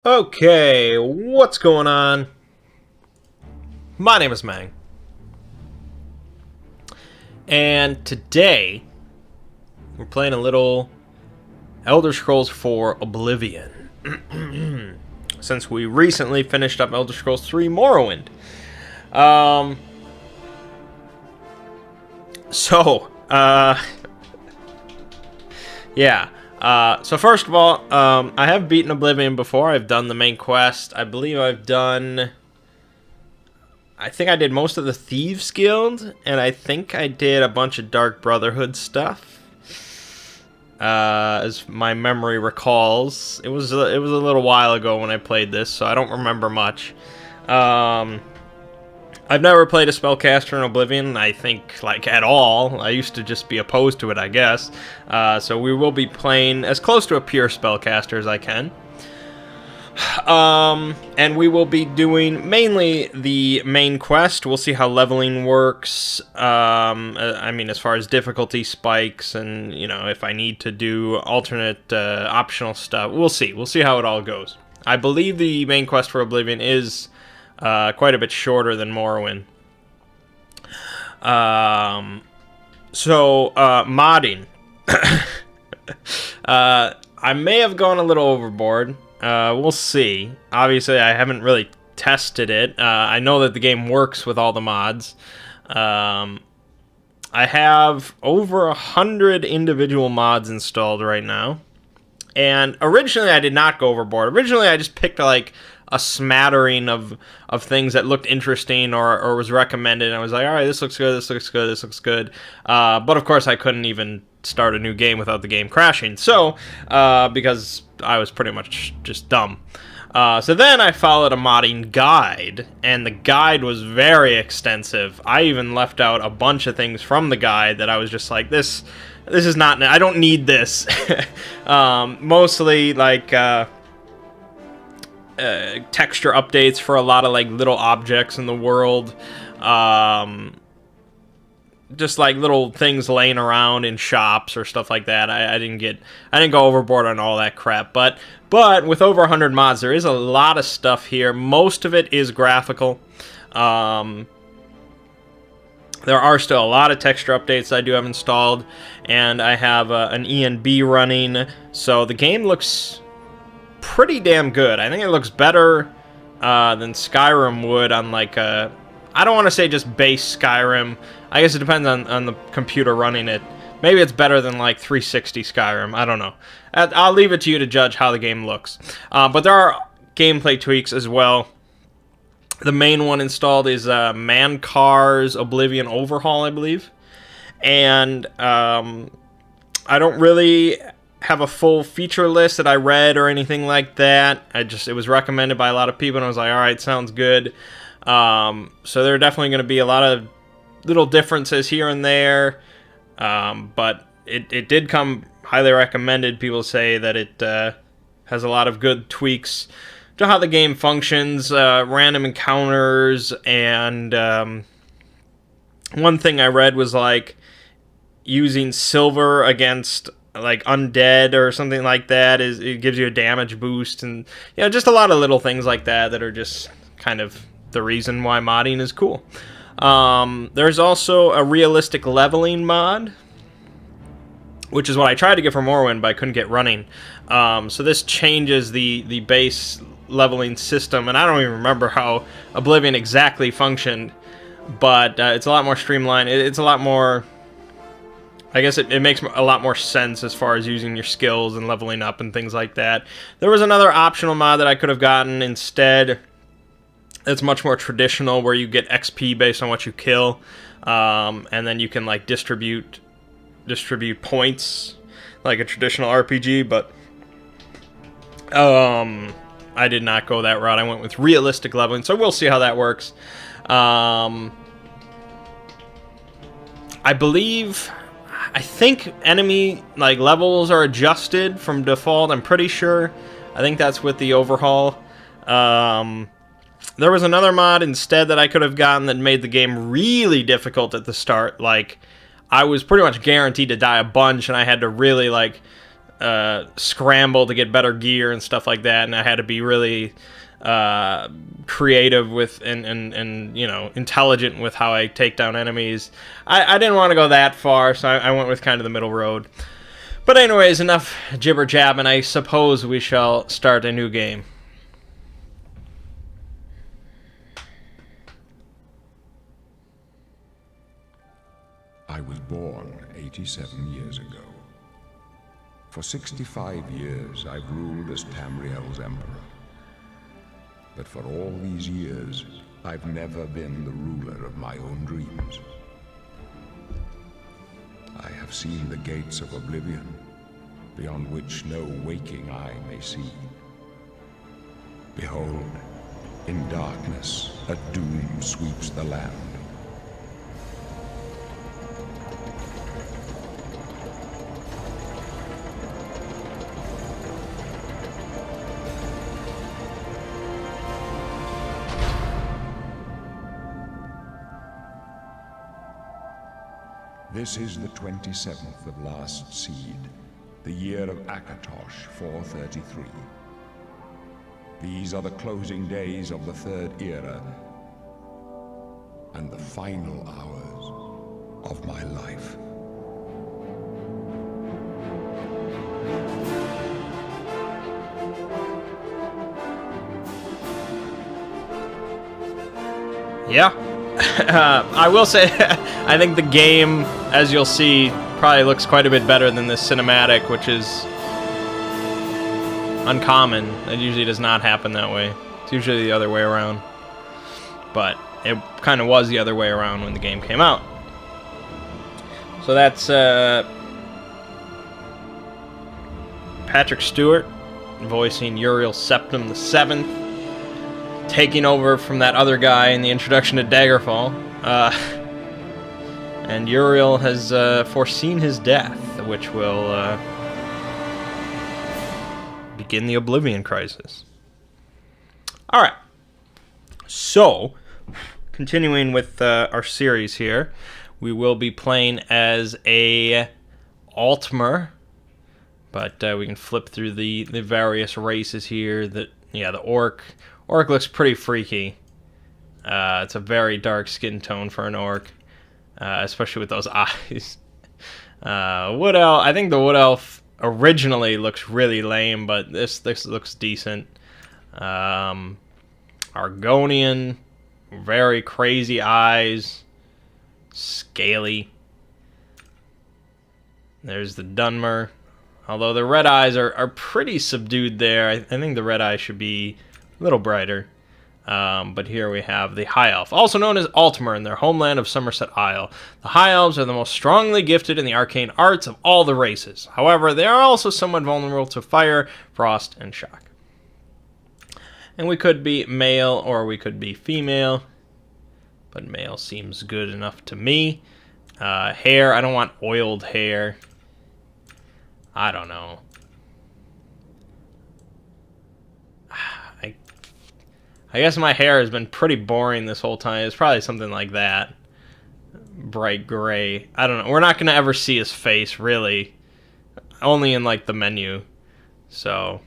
Okay, what's going on? My name is Mangg. And today, we're playing a little Elder Scrolls 4 Oblivion. Since we recently finished up Elder Scrolls 3 Morrowind. Yeah. So first of all, I have beaten Oblivion before. I've done the main quest. I believe I think I did most of the Thieves Guild, and I think I did a bunch of Dark Brotherhood stuff. As my memory recalls, it was a little while ago when I played this, so I don't remember much. I've never played a spellcaster in Oblivion, I think, like, at all. I used to just be opposed to it, I guess. So we will be playing as close to a pure spellcaster as I can. And we will be doing mainly the main quest. We'll see how leveling works. I mean, as far as difficulty spikes and, you know, if I need to do alternate optional stuff. We'll see. We'll see how it all goes. I believe the main quest for Oblivion is quite a bit shorter than Morrowind. Modding. I may have gone a little overboard. We'll see. Obviously, I haven't really tested it. I know that the game works with all the mods. I have over 100 individual mods installed right now. And originally, I did not go overboard. Originally, I just picked, like, a smattering of things that looked interesting or was recommended. And I was like, all right, this looks good, this looks good, this looks good. But, of course, I couldn't even start a new game without the game crashing. So, because I was pretty much just dumb. So then I followed a modding guide, and the guide was very extensive. I even left out a bunch of things from the guide that I was just like, this is not, I don't need this. Mostly, like, texture updates for a lot of, like, little objects in the world. Just like little things laying around in shops or stuff like that. I didn't go overboard on all that crap. But with over 100 mods, there is a lot of stuff here. Most of it is graphical. There are still a lot of texture updates I do have installed, and I have an ENB running, so the game looks pretty damn good. I think it looks better than Skyrim would on, like, a, I don't want to say just base Skyrim. I guess it depends on the computer running it. Maybe it's better than, like, 360 Skyrim. I don't know. I'll leave it to you to judge how the game looks. But there are gameplay tweaks as well. The main one installed is Mangg Oblivion Overhaul, I believe. And I don't really have a full feature list that I read or anything like that. It was recommended by a lot of people, and I was like, all right, sounds good. So there are definitely going to be a lot of little differences here and there, but it did come highly recommended. People say that it has a lot of good tweaks to how the game functions, random encounters, and one thing I read was, like, using silver against, like, undead or something like that, it gives you a damage boost, and, you know, just a lot of little things like that are just kind of the reason why modding is cool. There's also a realistic leveling mod, which is what I tried to get for Morrowind, but I couldn't get running. So this changes the base leveling system, and I don't even remember how Oblivion exactly functioned, but it's a lot more streamlined. It's a lot more, I guess it makes a lot more sense as far as using your skills and leveling up and things like that. There was another optional mod that I could have gotten instead. It's much more traditional, where you get XP based on what you kill, and then you can, like, distribute points like a traditional RPG. But I did not go that route. I went with realistic leveling, so we'll see how that works. I think enemy, like, levels are adjusted from default. I'm pretty sure. I think that's with the overhaul. There was another mod instead that I could have gotten that made the game really difficult at the start. Like, I was pretty much guaranteed to die a bunch, and I had to really, like, scramble to get better gear and stuff like that, and I had to be really creative with and you know, intelligent with how I take down enemies. I didn't want to go that far, so I went with kind of the middle road. But anyways, enough jibber jabbing. I suppose we shall start a new game. I was born 87 years ago. For 65 years, I've ruled as Tamriel's emperor. But for all these years, I've never been the ruler of my own dreams. I have seen the gates of Oblivion, beyond which no waking eye may see. Behold, in darkness, a doom sweeps the land. This is the 27th of last seed, the year of Akatosh 433. These are the closing days of the Third Era, and the final hours of my life. Yeah. I will say, I think the game, as you'll see, probably looks quite a bit better than this cinematic, which is uncommon. It usually does not happen that way. It's usually the other way around. But it kind of was the other way around when the game came out. So that's Patrick Stewart voicing Uriel Septim VII. Taking over from that other guy in the introduction to Daggerfall. And Uriel has foreseen his death, which will begin the Oblivion crisis. Alright. So, continuing with our series here, we will be playing as a Altmer. But we can flip through the various races here. The orc. Orc looks pretty freaky. It's a very dark skin tone for an orc, especially with those eyes. Wood elf. I think the wood elf originally looks really lame, but this looks decent. Argonian, very crazy eyes, scaly. There's the Dunmer. Although the red eyes are pretty subdued there. I think the red eyes should be a little brighter. But here we have the High Elf, also known as Altmer, in their homeland of Somerset Isle. The High Elves are the most strongly gifted in the arcane arts of all the races. However, they are also somewhat vulnerable to fire, frost, and shock. And we could be male or we could be female, but male seems good enough to me. Hair, I don't want oiled hair. I don't know. I guess my hair has been pretty boring this whole time. It's probably something like that. Bright gray. I don't know. We're not going to ever see his face, really. Only in, like, the menu. So,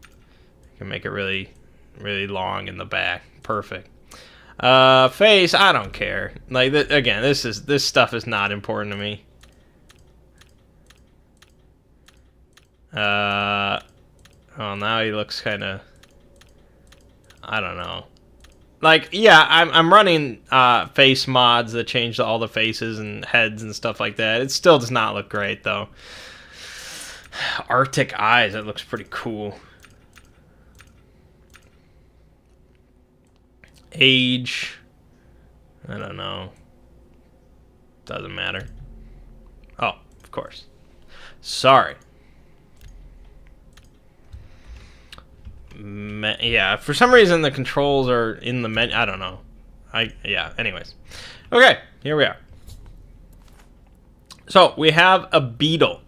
I can make it really, really long in the back. Perfect. Face, I don't care. Like, again, this stuff is not important to me. Oh, now he looks kind of... I don't know. Like, yeah, I'm running face mods that change all the faces and heads and stuff like that. It still does not look great, though. Arctic eyes, that looks pretty cool. Age, I don't know. Doesn't matter. Oh, of course. Sorry. Yeah, for some reason the controls are in the menu. I don't know. Anyways. Okay, here we are. So, we have a beetle.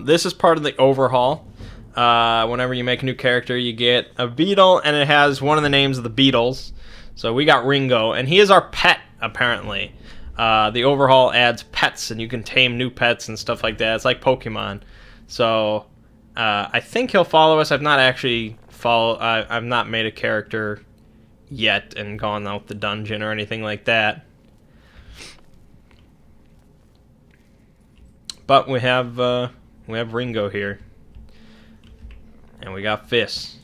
This is part of the overhaul. Whenever you make a new character, you get a beetle, and it has one of the names of the Beatles. So, we got Ringo, and he is our pet, apparently. The overhaul adds pets, and you can tame new pets and stuff like that. It's like Pokemon. So I think he'll follow us. I've not actually I've not made a character yet and gone out the dungeon or anything like that. But we have Ringo here, and we got fists.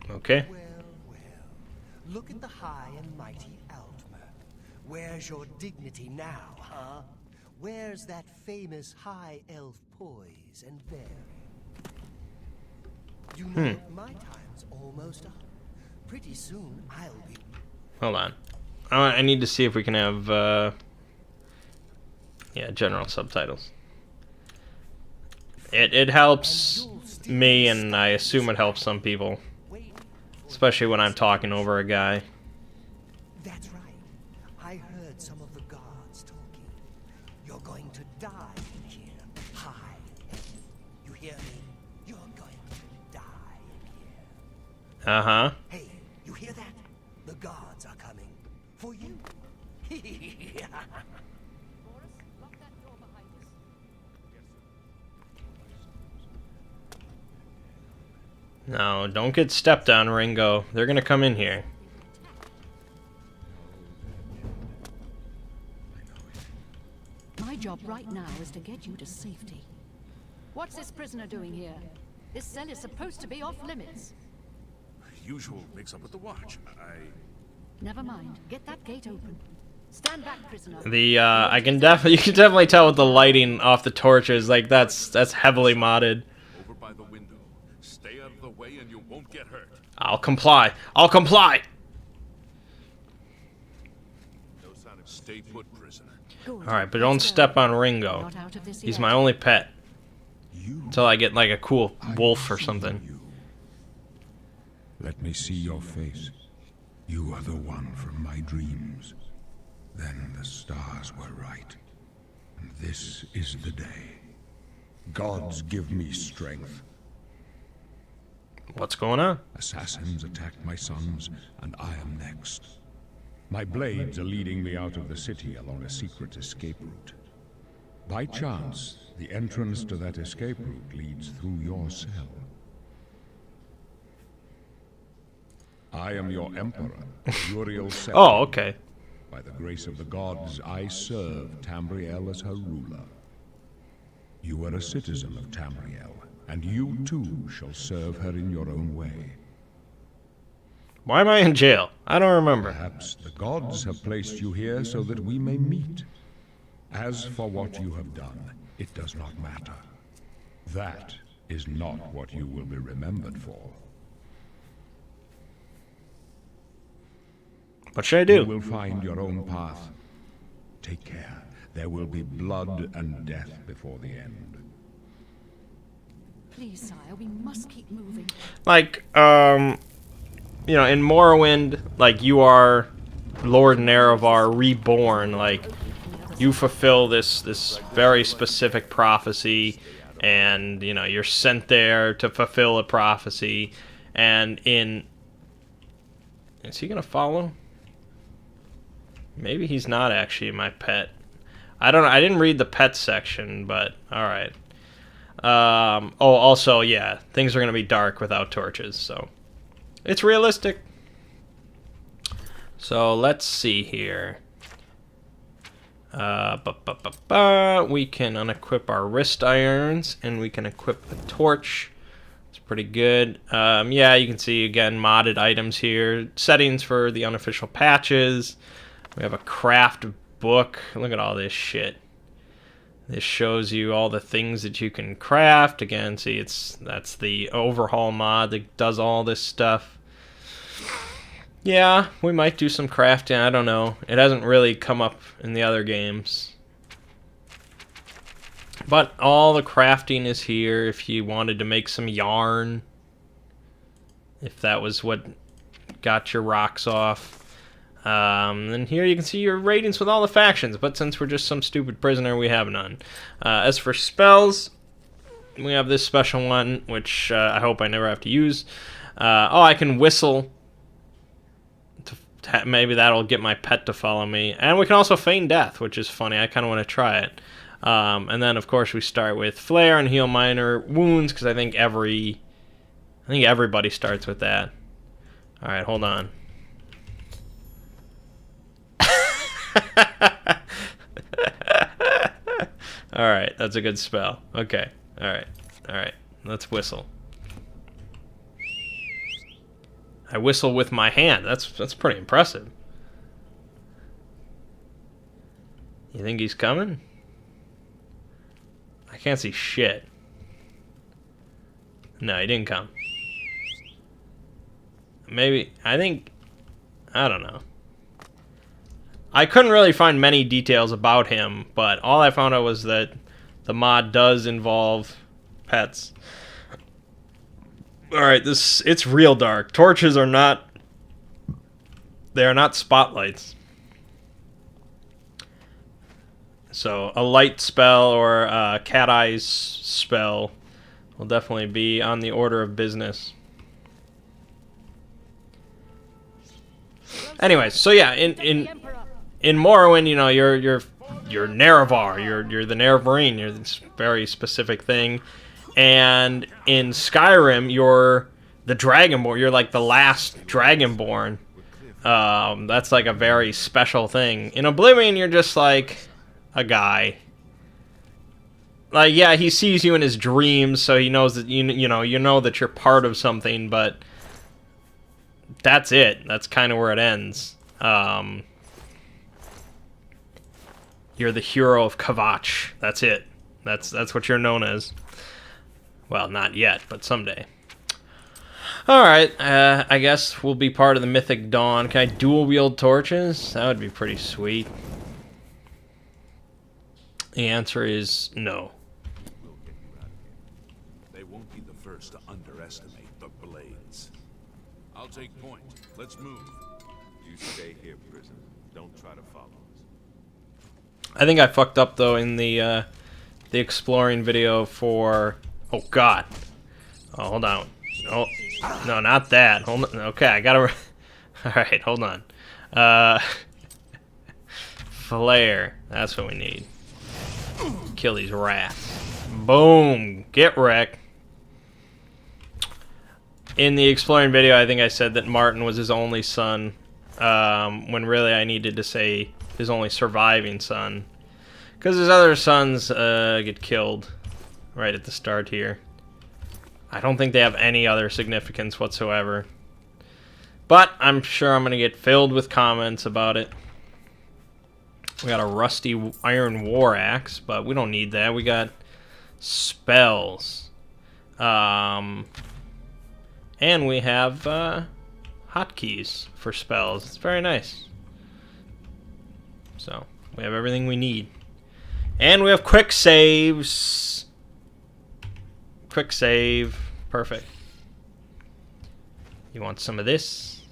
Okay. Well, look at the high and mighty Altmer. Where's your dignity now, huh? Where's that famous high elf poise and bearing? You know, my time's almost up. Pretty soon I'll be... Hold on. I need to see if we can have, yeah, general subtitles. It helps me, and I assume it helps some people. Especially when I'm talking over a guy. That's right. I heard some of the gods talking. You're going to die in here. High. You hear me? You're going to die in here. Uh-huh. Hey, you hear that? The gods are coming. For you. No, don't get stepped on, Ringo. They're gonna come in here. My job right now is to get you to safety. What's this prisoner doing here? This cell is supposed to be off limits. Usual mix-up with the watch. Never mind. Get that gate open. Stand back, prisoner. The you can definitely tell with the lighting off the torches, like that's heavily modded. Over by the window. Stay out of the way and you won't get hurt. I'll comply. I'll comply. No sign of stay put, prisoner. Good. All right, but don't step on Ringo. Not out of this He's yet. my only pet. You, Until I get like a cool I wolf or see something. you. Let me see your face. You are the one from my dreams. Then the stars were right. And this is the day. Gods give me strength. What's going on? Assassins attacked my sons, and I am next. My blades are leading me out of the city along a secret escape route. By chance, the entrance to that escape route leads through your cell. I am your emperor, Uriel II. Oh, okay. By the grace of the gods, I serve Tamriel as her ruler. You are a citizen of Tamriel, and you too shall serve her in your own way. Why am I in jail? I don't remember. Perhaps the gods have placed you here so that we may meet. As for what you have done, it does not matter. That is not what you will be remembered for. What should I You do? will find your own path. Take care. There will be blood and death before the end. Please, sire, we must keep moving. Like, you know, in Morrowind, like, you are Lord Nerevar reborn. Like, you fulfill this very specific prophecy, and, you know, you're sent there to fulfill a prophecy. And in... Is he gonna follow? Maybe he's not actually my pet. I don't know. I didn't read the pet section, but alright. Oh, also, yeah, things are going to be dark without torches, so it's realistic. So let's see here. We can unequip our wrist irons, and we can equip the torch. It's pretty good. Yeah, you can see, again, modded items here. Settings for the unofficial patches. We have a craft book. Look at all this shit. This shows you all the things that you can craft. Again, see, that's the overhaul mod that does all this stuff. Yeah, we might do some crafting. I don't know. It hasn't really come up in the other games. But all the crafting is here if you wanted to make some yarn. If that was what got your rocks off. And here you can see your ratings with all the factions, but since we're just some stupid prisoner, we have none. As for spells, we have this special one, which I hope I never have to use. Oh, I can whistle to maybe that'll get my pet to follow me. And we can also feign death, which is funny. I kind of want to try it. And then, of course, we start with Flare and heal minor wounds, because I think everybody starts with that. All right, hold on. All right, that's a good spell. Okay, all right. Let's whistle. I whistle with my hand. That's pretty impressive. You think he's coming? I can't see shit. No, he didn't come. Maybe, I don't know. I couldn't really find many details about him, but all I found out was that the mod does involve pets. Alright, it's real dark. Torches are not... They are not spotlights. So, a light spell or a cat eyes spell will definitely be on the order of business. Anyways, so yeah, in Morrowind, you know, you're Nerevar, you're the Nerevarine, you're this very specific thing. And in Skyrim, you're the Dragonborn. You're like the last Dragonborn. That's like a very special thing. In Oblivion, you're just like a guy. Like, yeah, he sees you in his dreams, so he knows that you know that you're part of something. But that's it. That's kind of where it ends. You're the hero of Kavach. That's it. That's what you're known as. Well, not yet, but someday. Alright, I guess we'll be part of the Mythic Dawn. Can I dual-wield torches? That would be pretty sweet. The answer is no. We'll get you out of here. They won't be the first to underestimate the blades. I'll take point. Let's move. You stay here, prisoner. Don't try to follow us. I think I fucked up, though, in the exploring video for... Oh, God. Oh, hold on. Oh, no, not that. Hold on. Okay, I gotta... Alright, hold on. Flare. That's what we need. Kill these rats. Boom. Get wrecked. In the exploring video, I think I said that Martin was his only son, when really I needed to say his only surviving son. Because his other sons get killed right at the start here. I don't think they have any other significance whatsoever. But I'm sure I'm going to get filled with comments about it. We got a rusty iron war axe, but we don't need that. We got spells. And we have hotkeys for spells. It's very nice. So, we have everything we need. And we have quick saves. Quick save. Perfect. You want some of this?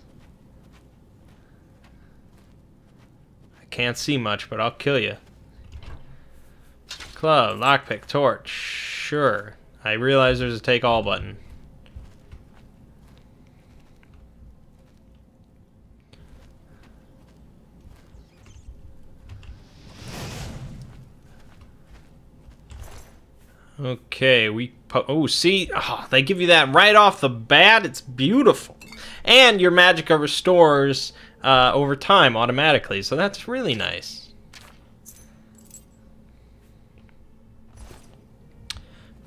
I can't see much, but I'll kill you. Club, lockpick, torch. Sure. I realize there's a take all button. Okay, oh, see? Oh, they give you that right off the bat. It's beautiful. And your magicka restores over time automatically, so that's really nice.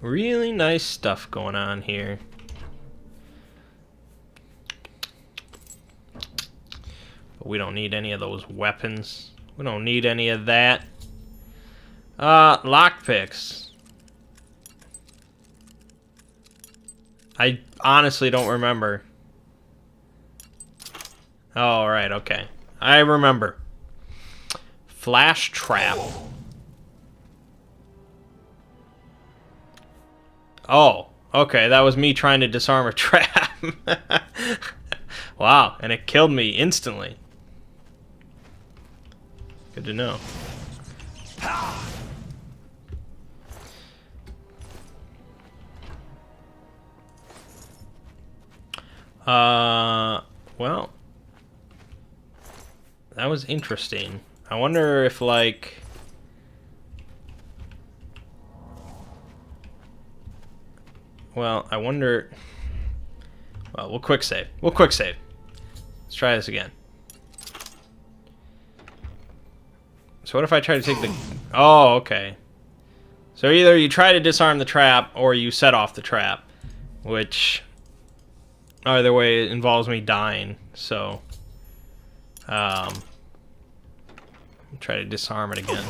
Really nice stuff going on here. But we don't need any of those weapons. We don't need any of that. Lockpicks. I honestly don't remember. Oh, right, okay. I remember. Flash trap. Oh, okay, that was me trying to disarm a trap. Wow, and it killed me instantly. Good to know. Well, That was interesting. I wonder if, like... Well, I wonder... Well, we'll quick save. We'll quick save. Let's try this again. So what if I try to take the... Oh, okay. So either you try to disarm the trap, or you set off the trap. Which... Either way, it involves me dying, so... Try to disarm it again.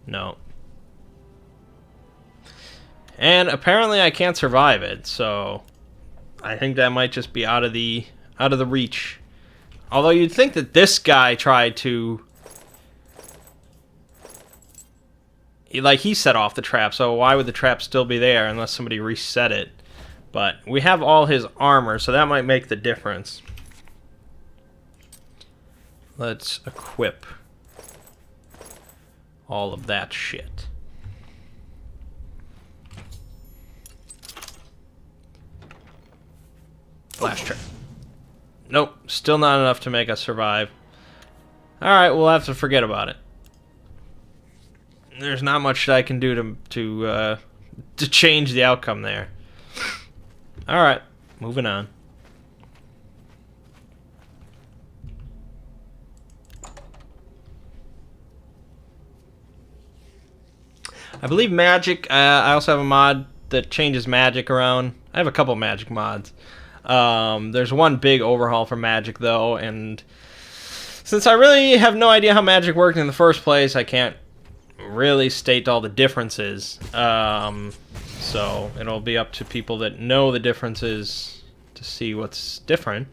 No. And apparently I can't survive it, so... I think that might just be out of the reach. Although you'd think that this guy tried to... Like, he set off the trap, so why would the trap still be there unless somebody reset it? But we have all his armor, so that might make the difference. Let's equip all of that shit. Flash trap. Nope, still not enough to make us survive. Alright, we'll have to forget about it. There's not much that I can do to change the outcome there. Alright, moving on. I believe magic, I also have a mod that changes magic around. I have a couple magic mods. There's one big overhaul for magic, though, and since I really have no idea how magic worked in the first place, I can't really state all the differences. So it'll be up to people that know the differences to see what's different.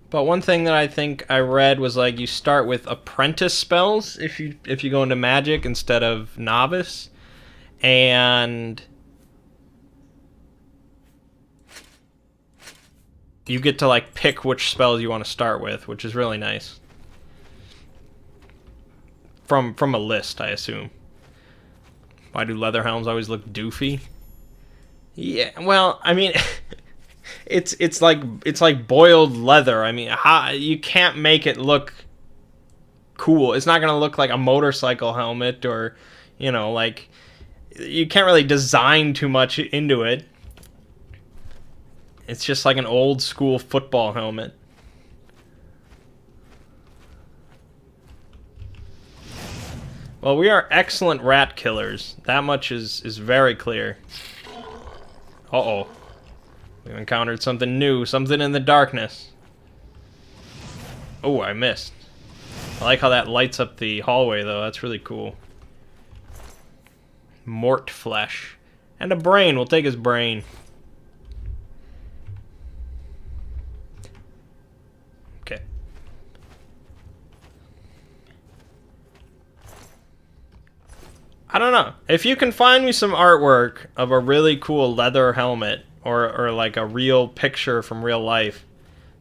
But one thing that I think I read was, like, you start with apprentice spells if you go into magic instead of novice, and you get to, like, pick which spells you want to start with, which is really nice. From a list, I assume. Why do leather helms always look doofy? Yeah, well, I mean, it's like boiled leather. I mean, you can't make it look cool. It's not gonna look like a motorcycle helmet, or, you know, like, you can't really design too much into it. It's just like an old school football helmet. Well, we are excellent rat killers. That much is very clear. Uh-oh. We've encountered something new, something in the darkness. Oh, I missed. I like how that lights up the hallway, though. That's really cool. Mort flesh. And a brain. We'll take his brain. Okay. I don't know. If you can find me some artwork of a really cool leather helmet, or like a real picture from real life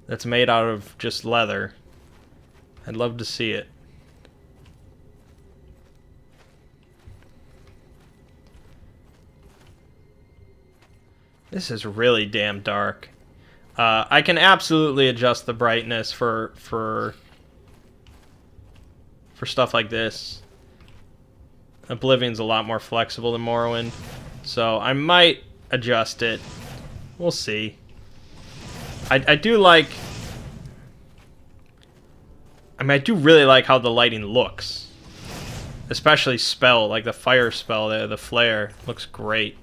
that's made out of just leather, I'd love to see it. This is really damn dark. I can absolutely adjust the brightness for stuff like this. Oblivion's a lot more flexible than Morrowind, so I might adjust it. We'll see. I do like... I mean, I do really like how the lighting looks. Especially spell, like the fire spell there, the flare. Looks great.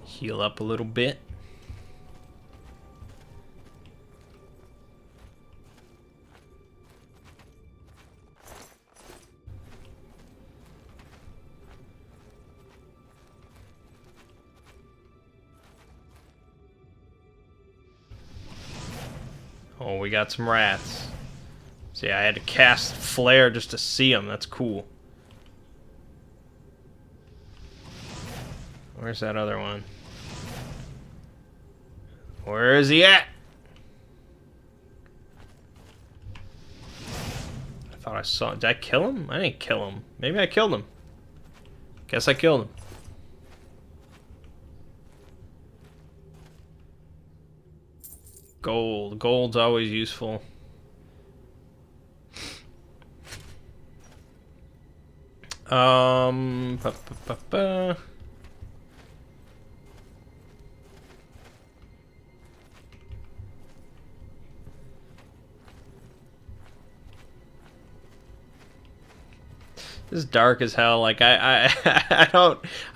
Heal up a little bit. Oh, we got some rats. See, I had to cast flare just to see them. That's cool. Where's that other one? Where is he at? I thought I saw... Did I kill him? I didn't kill him. Maybe I killed him. Guess I killed him. Gold. Gold's always useful. Ba, ba, ba, ba. This is dark as hell. Like I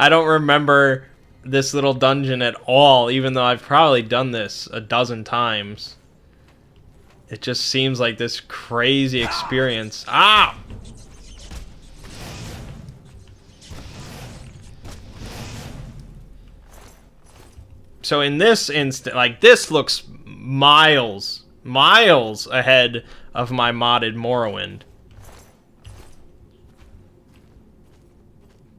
don't remember this little dungeon at all, even though I've probably done this a dozen times. It just seems like this crazy experience. Ah! So in this instant, like, this looks miles ahead of my modded Morrowind.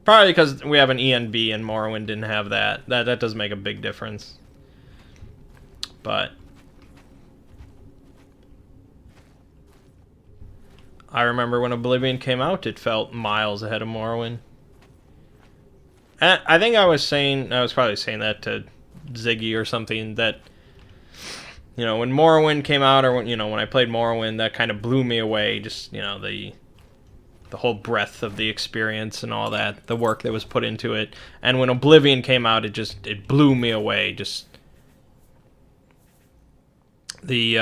Probably because we have an ENB and Morrowind didn't have that. That does make a big difference. But I remember when Oblivion came out, it felt miles ahead of Morrowind. And I think I was probably saying that to Ziggy or something, that, you know, when Morrowind came out, or when, you know, when I played Morrowind, that kind of blew me away. Just, you know, the whole breadth of the experience and all that, the work that was put into it. And when Oblivion came out, it blew me away. Just the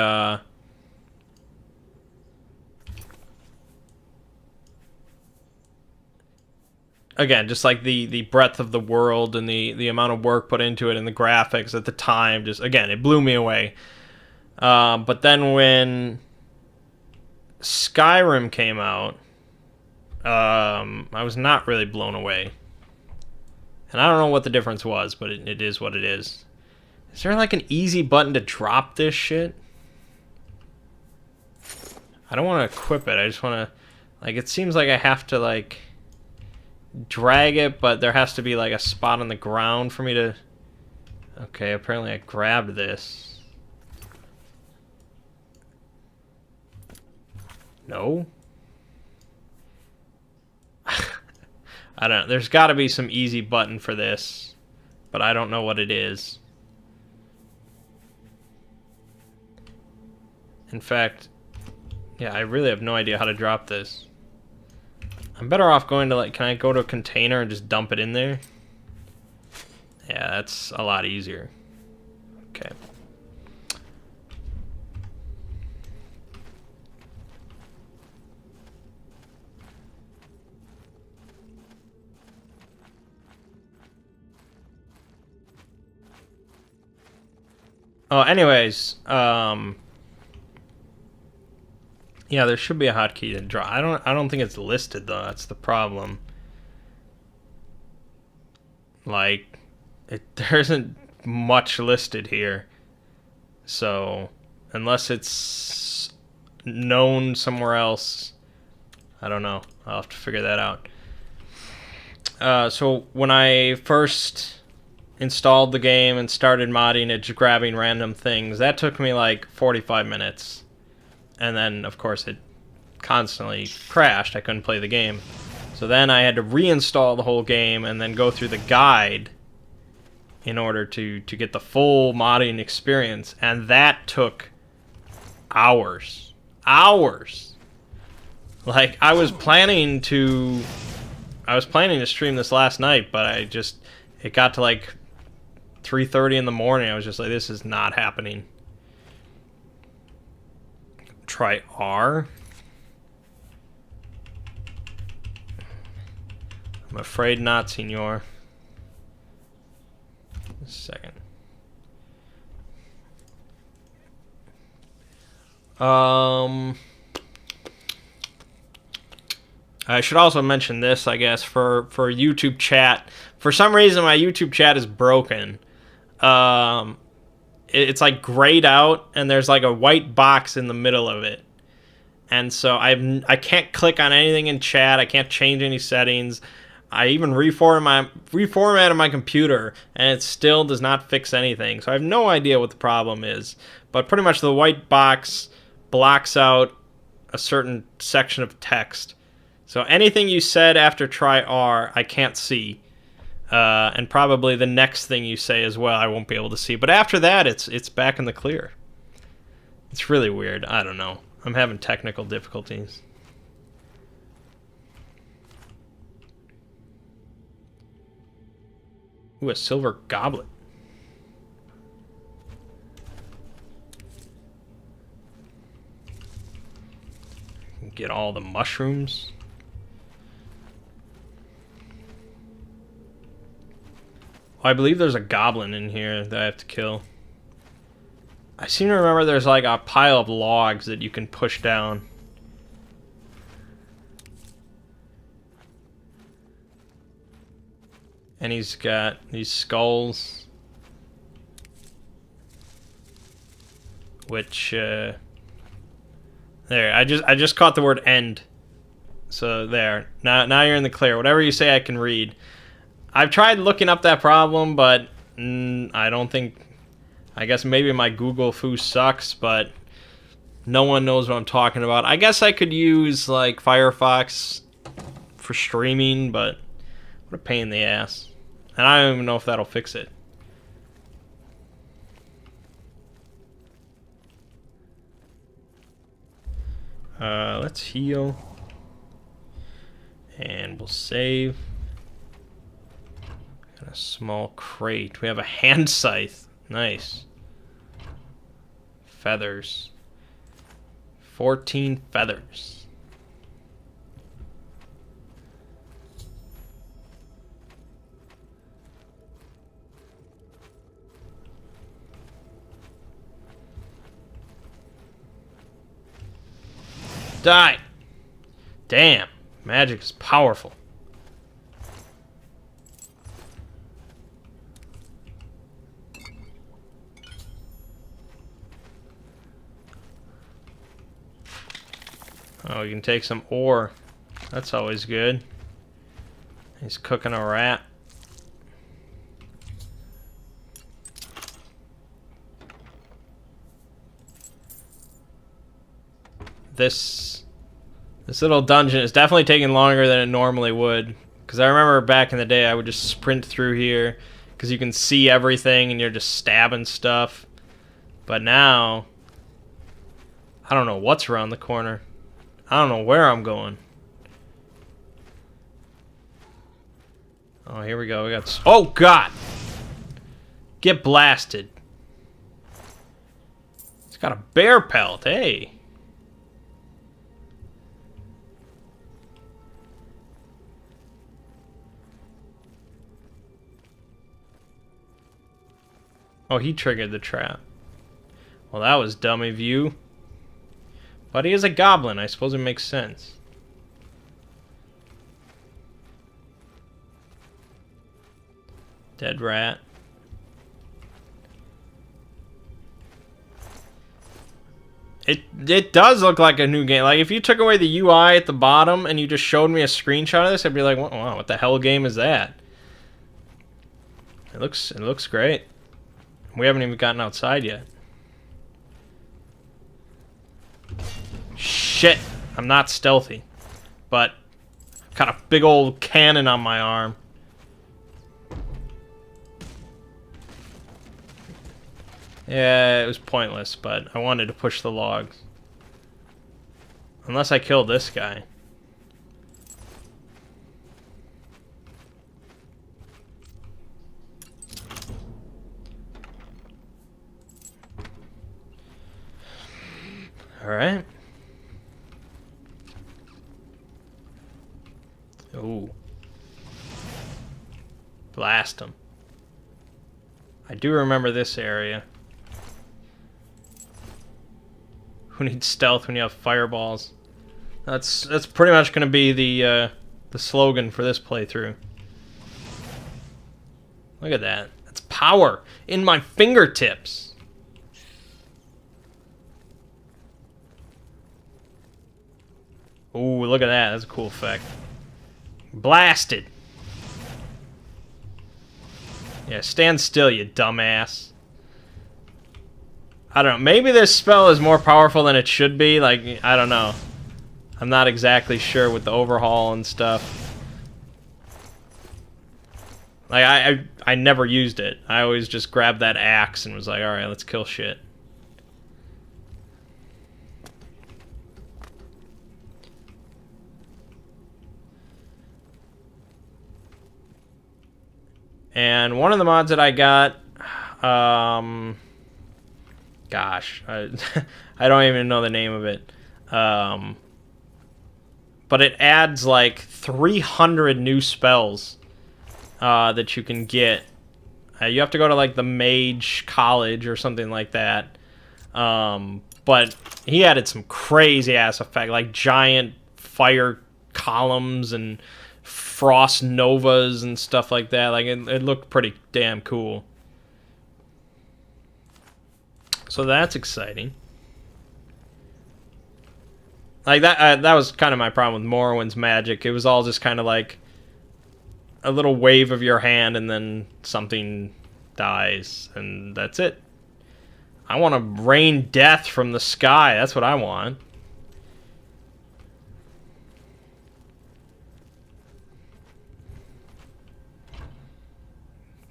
again, just like the breadth of the world and the amount of work put into it and the graphics at the time, just, again, it blew me away. But then when Skyrim came out, I was not really blown away. And I don't know what the difference was, but it is what it is. Is there like an easy button to drop this shit? I don't want to equip it. I just want to, like, it seems like I have to, like, drag it, but there has to be, like, a spot on the ground for me to... Okay, apparently I grabbed this. No? I don't know. There's got to be some easy button for this, but I don't know what it is. In fact, yeah, I really have no idea how to drop this. I'm better off going to, like, can I go to a container and just dump it in there? Yeah, that's a lot easier. Okay. Oh, anyways, yeah, there should be a hotkey to draw. I don't think it's listed though. That's the problem. Like, there isn't much listed here. So, unless it's known somewhere else, I don't know. I'll have to figure that out. So when I first installed the game and started modding it, just grabbing random things, that took me like 45 minutes. And then, of course, it constantly crashed. I couldn't play the game. So then I had to reinstall the whole game and then go through the guide in order to get the full modding experience. And that took hours. Hours! Like, I was planning to stream this last night, but it got to like 3:30 in the morning. I was just like, this is not happening. Try R. I'm afraid not, senor. Just a second. I should also mention this, I guess, for YouTube chat. For some reason, my YouTube chat is broken. It's like grayed out, and there's like a white box in the middle of it. And so I can't click on anything in chat. I can't change any settings. I even reformatted my computer, and it still does not fix anything. So I have no idea what the problem is. But pretty much the white box blocks out a certain section of text. So anything you said after try R, I can't see. And probably the next thing you say as well, I won't be able to see. But after that, it's back in the clear. It's really weird. I don't know. I'm having technical difficulties. Ooh, a silver goblet. Get all the mushrooms. I believe there's a goblin in here that I have to kill. I seem to remember there's like a pile of logs that you can push down. And he's got these skulls. Which, there, I just caught the word end. So there. Now you're in the clear. Whatever you say I can read. I've tried looking up that problem, but I don't think... I guess maybe my Google foo sucks, but no one knows what I'm talking about. I guess I could use, like, Firefox for streaming, but what a pain in the ass. And I don't even know if that'll fix it. Let's heal. And we'll save. Got a small crate. We have a hand scythe. Nice. Feathers. 14 feathers. Die! Damn. Magic is powerful. Oh, we can take some ore. That's always good. He's cooking a rat. This little dungeon is definitely taking longer than it normally would. Because I remember back in the day I would just sprint through here. Because you can see everything and you're just stabbing stuff. But now, I don't know what's around the corner. I don't know where I'm going. Oh, here we go. We got... Oh, God! Get blasted. It's got a bear pelt. Hey. Oh, he triggered the trap. Well, that was dumb of you. But he is a goblin. I suppose it makes sense. Dead rat. It does look like a new game. Like, if you took away the UI at the bottom and you just showed me a screenshot of this, I'd be like, wow, what the hell game is that? It looks great. We haven't even gotten outside yet. Shit, I'm not stealthy, but got a big old cannon on my arm. Yeah, it was pointless, but I wanted to push the logs. Unless I kill this guy. Alright. Ooh. Blast him. I do remember this area. Who needs stealth when you have fireballs? That's pretty much going to be the slogan for this playthrough. Look at that. That's power in my fingertips. Ooh, look at that. That's a cool effect. Blasted. Yeah, stand still, you dumbass. I don't know. Maybe this spell is more powerful than it should be. Like, I don't know. I'm not exactly sure with the overhaul and stuff. Like, I never used it. I always just grabbed that axe and was like, alright, let's kill shit. And one of the mods that I got, gosh, I don't even know the name of it. But it adds like 300 new spells that you can get. You have to go to like the mage college or something like that. But he added some crazy ass effect, like giant fire columns and frost novas and stuff like that. Like it looked pretty damn cool. So that's exciting. Like that was kind of my problem with Morrowind's magic. It was all just kind of like a little wave of your hand and then something dies and that's it. I want to rain death from the sky. That's what I want.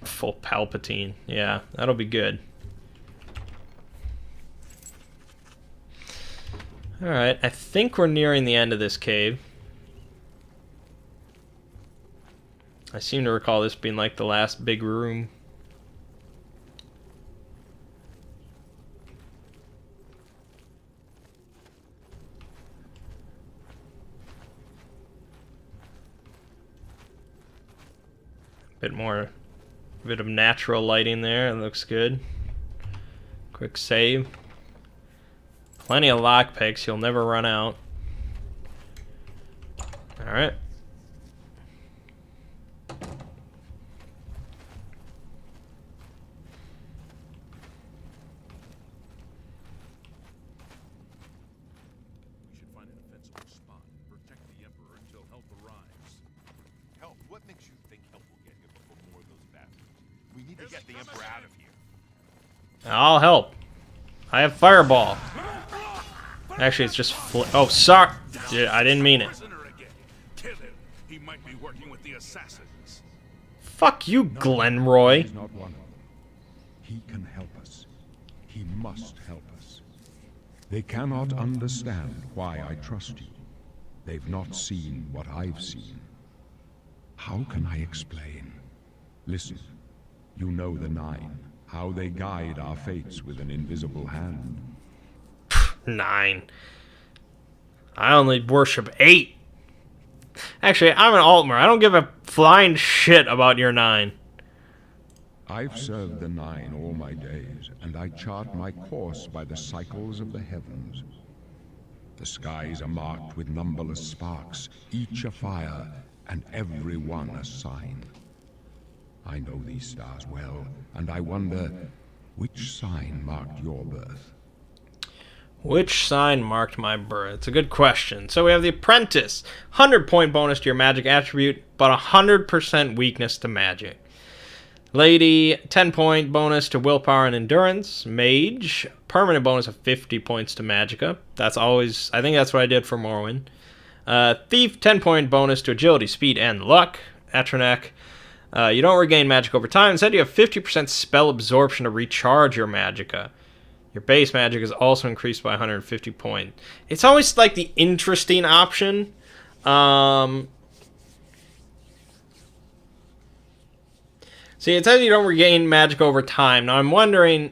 Full Palpatine. Yeah, that'll be good. Alright, I think we're nearing the end of this cave. I seem to recall this being like the last big room. Bit of natural lighting there. It looks good. Quick save. Plenty of lockpicks. You'll never run out. Alright. We should find an defensible spot and protect the Emperor until help arrives. Help? What makes you think help will get here before more of those bastards? We need to get the Emperor out of here. I'll help. I have Fireball. Actually, it's just oh, sorry. I didn't mean it. Prisoner again. Kill him. He might be working with the assassins. Fuck you, Glenroy. He's not one. He can help us. He must help us. They cannot understand why I trust you. They've not seen what I've seen. How can I explain? Listen, you know the Nine, how they guide our fates with an invisible hand. 9. I only worship 8. Actually, I'm an Altmer. I don't give a flying shit about your 9. I've served the Nine all my days, and I chart my course by the cycles of the heavens. The skies are marked with numberless sparks, each a fire, and every one a sign. I know these stars well, and I wonder, which sign marked your birth? Which sign marked my birth? It's a good question. So we have the Apprentice. 100-point bonus to your magic attribute, but 100% weakness to magic. Lady, 10-point bonus to willpower and endurance. Mage, permanent bonus of 50 points to magicka. That's always, I think that's what I did for Morrowind. Thief, 10-point bonus to agility, speed, and luck. Atronek, you don't regain magic over time. Instead, you have 50% spell absorption to recharge your magicka. Your base magic is also increased by 150 points. It's always like the interesting option. See, it says you don't regain magic over time. Now, I'm wondering,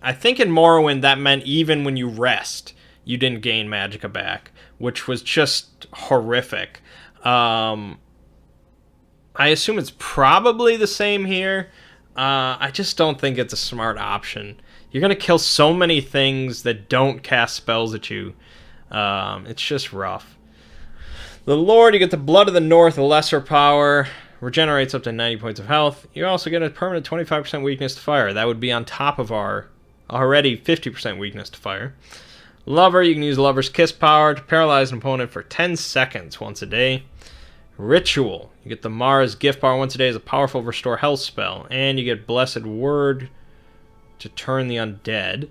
I think in Morrowind that meant even when you rest, you didn't gain magicka back, which was just horrific. I assume it's probably the same here. I just don't think it's a smart option. You're going to kill so many things that don't cast spells at you. It's just rough. The Lord, you get the Blood of the North, a lesser power. Regenerates up to 90 points of health. You also get a permanent 25% weakness to fire. That would be on top of our already 50% weakness to fire. Lover, you can use Lover's Kiss power to paralyze an opponent for 10 seconds once a day. Ritual, you get the Mara's gift power once a day as a powerful restore health spell. And you get Blessed Word to turn the undead.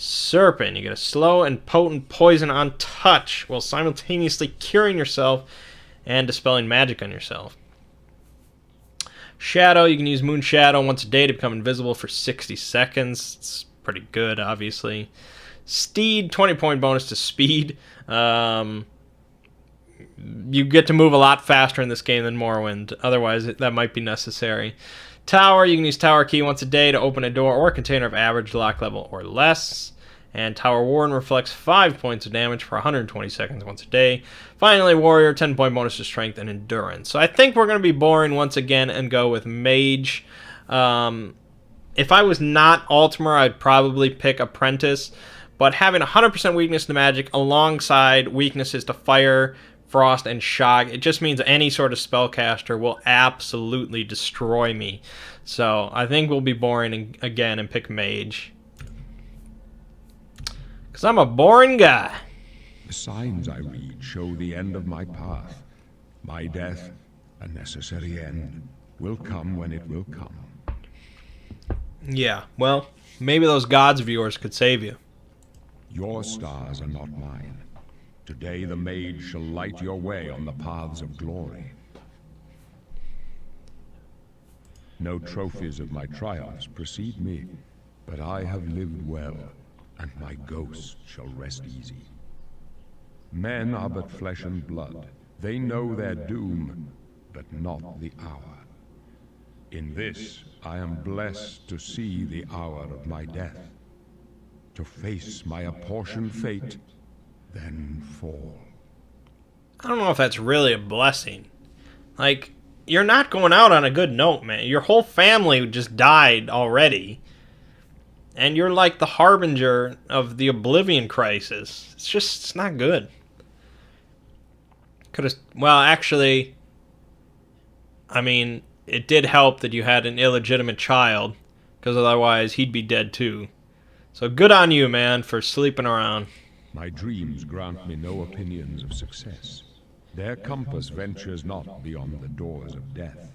Serpent. You get a slow and potent poison on touch while simultaneously curing yourself and dispelling magic on yourself. Shadow. You can use Moon Shadow once a day to become invisible for 60 seconds. It's pretty good, obviously. Steed. 20-point bonus to speed. You get to move a lot faster in this game than Morrowind. Otherwise, that might be necessary. Tower, you can use Tower Key once a day to open a door or container of average lock level or less. And Tower Warden reflects 5 points of damage for 120 seconds once a day. Finally, Warrior, 10-point bonus to Strength and Endurance. So I think we're going to be boring once again and go with Mage. If I was not Altimer, I'd probably pick Apprentice. But having 100% weakness to magic alongside weaknesses to fire, frost, and shock, it just means any sort of spellcaster will absolutely destroy me. So I think we'll be boring again and pick Mage. Because I'm a boring guy. The signs I read show the end of my path. My death, a necessary end, will come when it will come. Yeah, well, maybe those gods of yours could save you. Your stars are not mine. Today the mage shall light your way on the paths of glory. No trophies of my triumphs precede me, but I have lived well, and my ghost shall rest easy. Men are but flesh and blood. They know their doom, but not the hour. In this, I am blessed to see the hour of my death, to face my apportioned fate, then fall. I don't know if that's really a blessing. Like, you're not going out on a good note, man. Your whole family just died already. And you're like the harbinger of the Oblivion crisis. It's not good. Well, actually, I mean, it did help that you had an illegitimate child, because otherwise he'd be dead too. So good on you, man, for sleeping around. My dreams grant me no opinions of success. Their compass ventures not beyond the doors of death.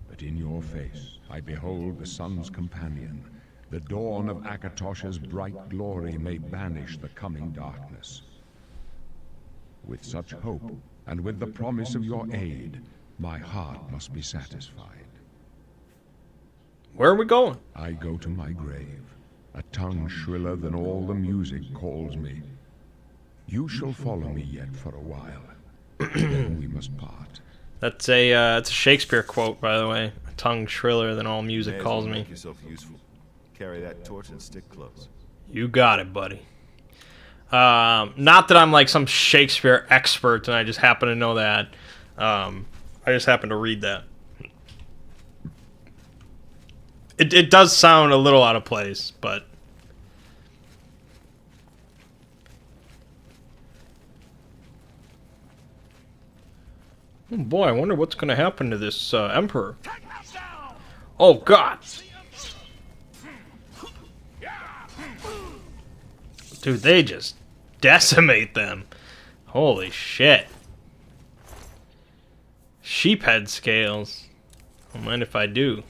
But in your face I behold the sun's companion. The dawn of Akatosh's bright glory may banish the coming darkness. With such hope, and with the promise of your aid, my heart must be satisfied. Where are we going? I go to my grave. A tongue shriller than all the music calls me. You shall follow me yet for a while. Then we must part. It's a Shakespeare quote, by the way. A tongue shriller than all music May as calls well me. Make yourself useful. Carry that torch and stick close. You got it, buddy. Not that I'm like some Shakespeare expert and I just happen to know that. I just happen to read that. It does sound a little out of place, but... Oh boy, I wonder what's going to happen to this Emperor. Oh, God! Dude, they just decimate them. Holy shit. Sheephead scales. Don't mind if I do.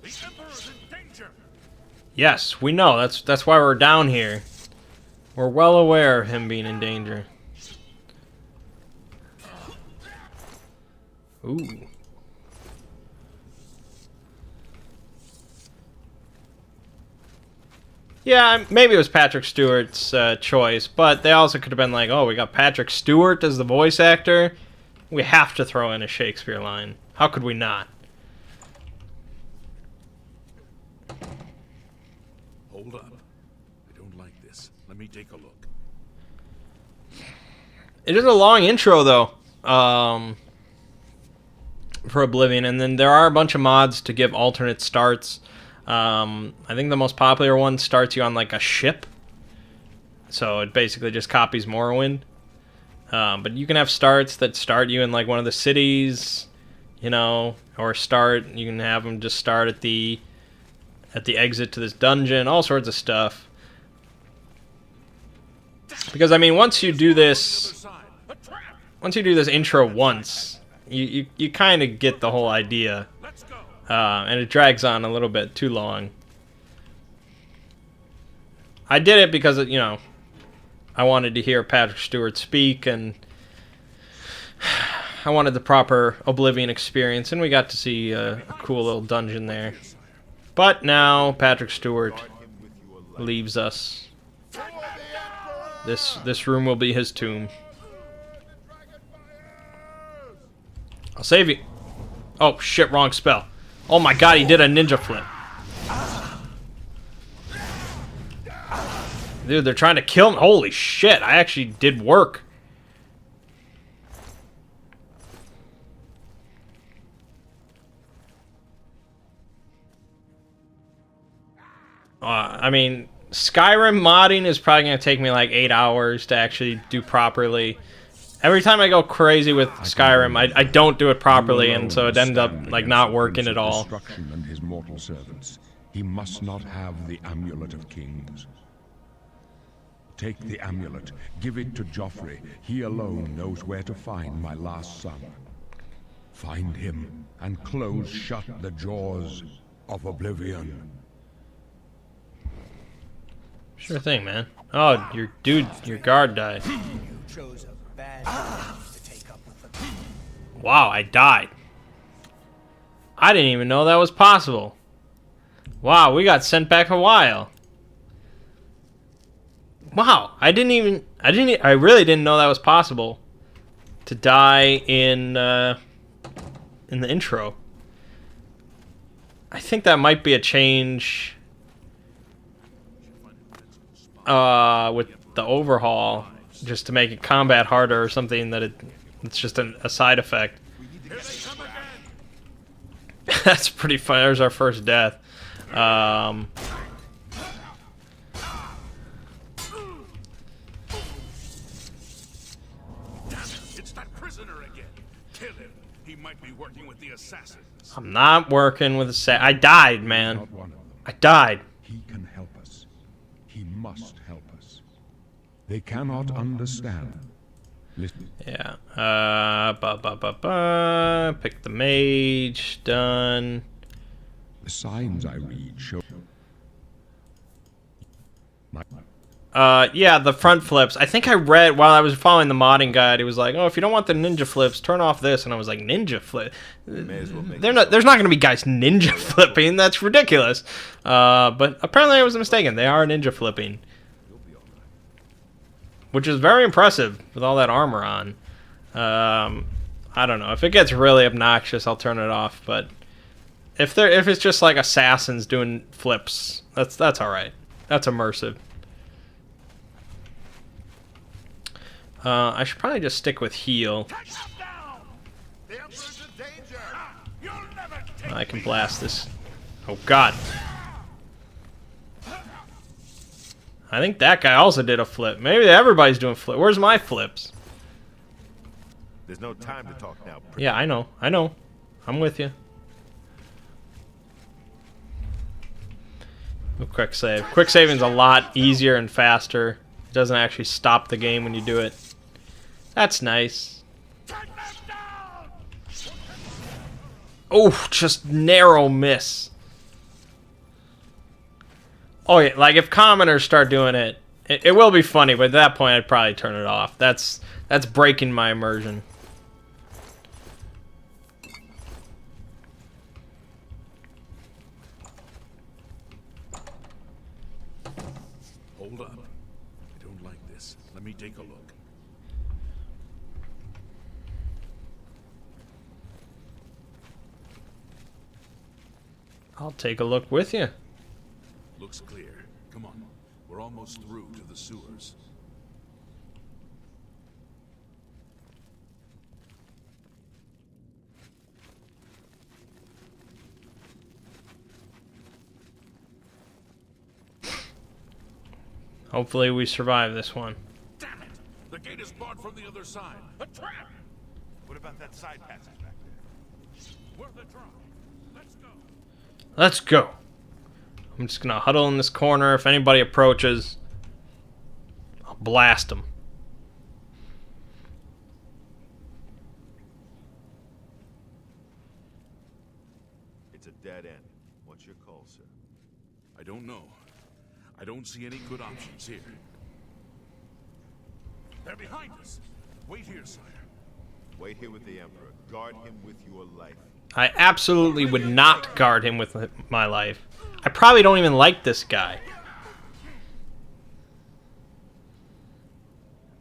The Emperor's in danger! Yes, we know. That's why we're down here. We're well aware of him being in danger. Ooh. Yeah, maybe it was Patrick Stewart's choice, but they also could have been like, oh, we got Patrick Stewart as the voice actor. We have to throw in a Shakespeare line. How could we not? Hold up. I don't like this. Let me take a look. It is a long intro, though, for Oblivion, and then there are a bunch of mods to give alternate starts. I think the most popular one starts you on like a ship, so it basically just copies Morrowind. But you can have starts that start you in like one of the cities, you know, or you can have them just start at the exit to this dungeon, all sorts of stuff. Because I mean, once you do this intro once, you kind of get the whole idea. Let's go. And it drags on a little bit too long. I did it because, you know, I wanted to hear Patrick Stewart speak, and I wanted the proper Oblivion experience, and we got to see a cool little dungeon there. But now Patrick Stewart leaves us. This room will be his tomb. I'll save you. Oh shit, wrong spell. Oh my god, he did a ninja flip. Dude, they're trying to kill me. Holy shit, I actually did work. I mean, Skyrim modding is probably going to take me like 8 hours to actually do properly. Every time I go crazy with Skyrim, I don't do it properly, and so it ends up like not working at all. Destruction and his mortal servants. He must not have the Amulet of Kings. Take the amulet, give it to Joffrey. He alone knows where to find my last son. Find him and close shut the jaws of Oblivion. Sure thing, man. Oh, your guard died. You chose a bad time to take up with the... Wow, I died. I didn't even know that was possible. Wow, we got sent back a while. Wow, I really didn't know that was possible to die in the intro. I think that might be a change with the overhaul, just to make it combat harder or something, that it's just a side effect. That's pretty fun. There's our first death. It's that prisoner again. Kill him. He might be working with the assassins. I'm not working with I died, man. Not one of them. I died. He can help us. He must help us. They cannot understand. Listen. Yeah. Pick the mage. Done. The signs I read show. Yeah, the front flips. I think I read while I was following the modding guide. It was like, oh, if you don't want the ninja flips, turn off this. And I was like, ninja flip? There's not going to be guys ninja flipping. That's ridiculous. But apparently I was mistaken. They are ninja flipping, which is very impressive with all that armor on. I don't know. If it gets really obnoxious, I'll turn it off. But if it's just like assassins doing flips, that's all right. That's immersive. I should probably just stick with heal. I can blast this. Oh god. I think that guy also did a flip. Maybe everybody's doing flip. Where's my flips? There's no time to talk now. Yeah, I know. I'm with you. Quick save. Quick saving's a lot easier and faster. It doesn't actually stop the game when you do it. That's nice. Oh, just narrow miss. Oh yeah, like if commoners start doing it, it will be funny, but at that point I'd probably turn it off. That's breaking my immersion. Hold up. I don't like this. Let me take a look. I'll take a look with you. Looks clear. Come on. We're almost through to the sewers. Hopefully we survive this one. Damn it! The gate is barred from the other side. A trap! What about that side passage back there? We're the drop. Let's go. Let's go. I'm just gonna huddle in this corner. If anybody approaches, I'll blast them. don't know. I don't see any good options here. They're behind us. Wait here, sire. Wait here with the Emperor. Guard him with your life. I absolutely would not guard him with my life. I probably don't even like this guy.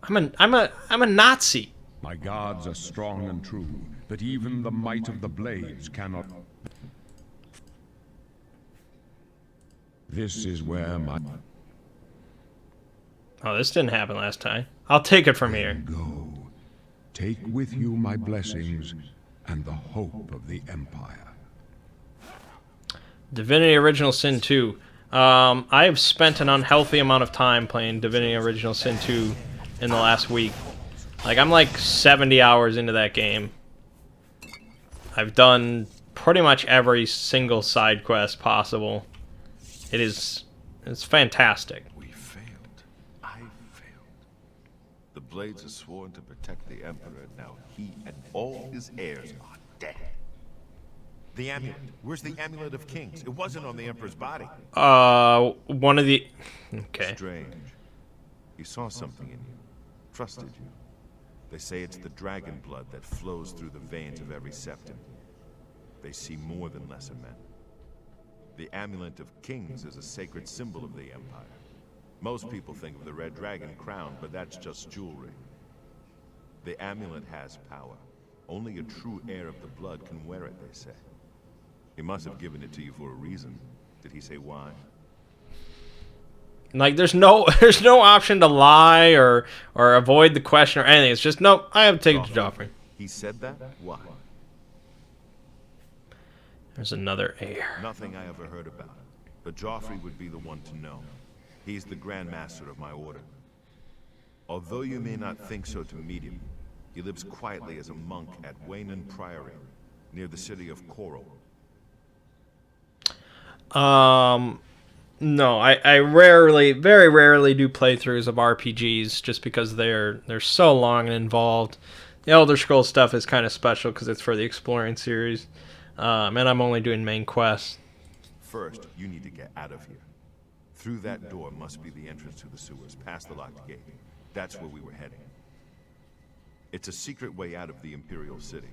I'm a Nazi. My gods are strong and true, that even the might of the blades cannot... This is where my... Oh, this didn't happen last time. I'll take it from here. Go. Take with you my blessings and the hope of the Empire. Divinity Original Sin 2. I have spent an unhealthy amount of time playing Divinity Original Sin 2 in the last week. Like, I'm like 70 hours into that game. I've done pretty much every single side quest possible. It's fantastic. We failed. I failed. The Blades are sworn to protect the Emperor. Now he and all his heirs are dead. The amulet. Where's the Amulet of Kings? It wasn't on the Emperor's body. One of the... Okay. Strange. He saw something in you. Trusted you. They say it's the dragon blood that flows through the veins of every septum. They see more than lesser men. The Amulet of Kings is a sacred symbol of the Empire. Most people think of the red dragon crown, but that's just jewelry. The amulet has power. Only a true heir of the blood can wear it, they say. He must have given it to you for a reason. Did he say why? Like, there's no option to lie or avoid the question or anything. It's just, nope, I have to take it to Joffrey. He said that? Why? There's another heir. Nothing I ever heard about. But Joffrey would be the one to know. He's the Grand Master of my order. Although you may not think so to meet him, he lives quietly as a monk at Waynon Priory, near the city of Coral. No, I rarely, very rarely do playthroughs of RPGs just because they're so long and involved. The Elder Scrolls stuff is kind of special because it's for the Exploring series, and I'm only doing main quests. First, you need to get out of here. Through that door must be the entrance to the sewers, past the locked gate. That's where we were heading. It's a secret way out of the Imperial City.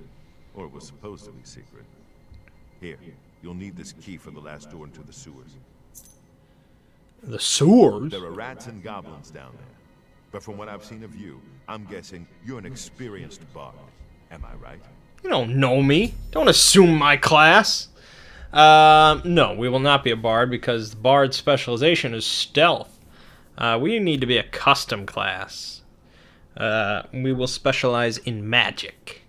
Or it was supposed to be secret. Here, you'll need this key for the last door into the sewers. The sewers? There are rats and goblins down there. But from what I've seen of you, I'm guessing you're an experienced bard. Am I right? You don't know me. Don't assume my class. No, we will not be a bard because the bard's specialization is stealth. We need to be a custom class. We will specialize in magic.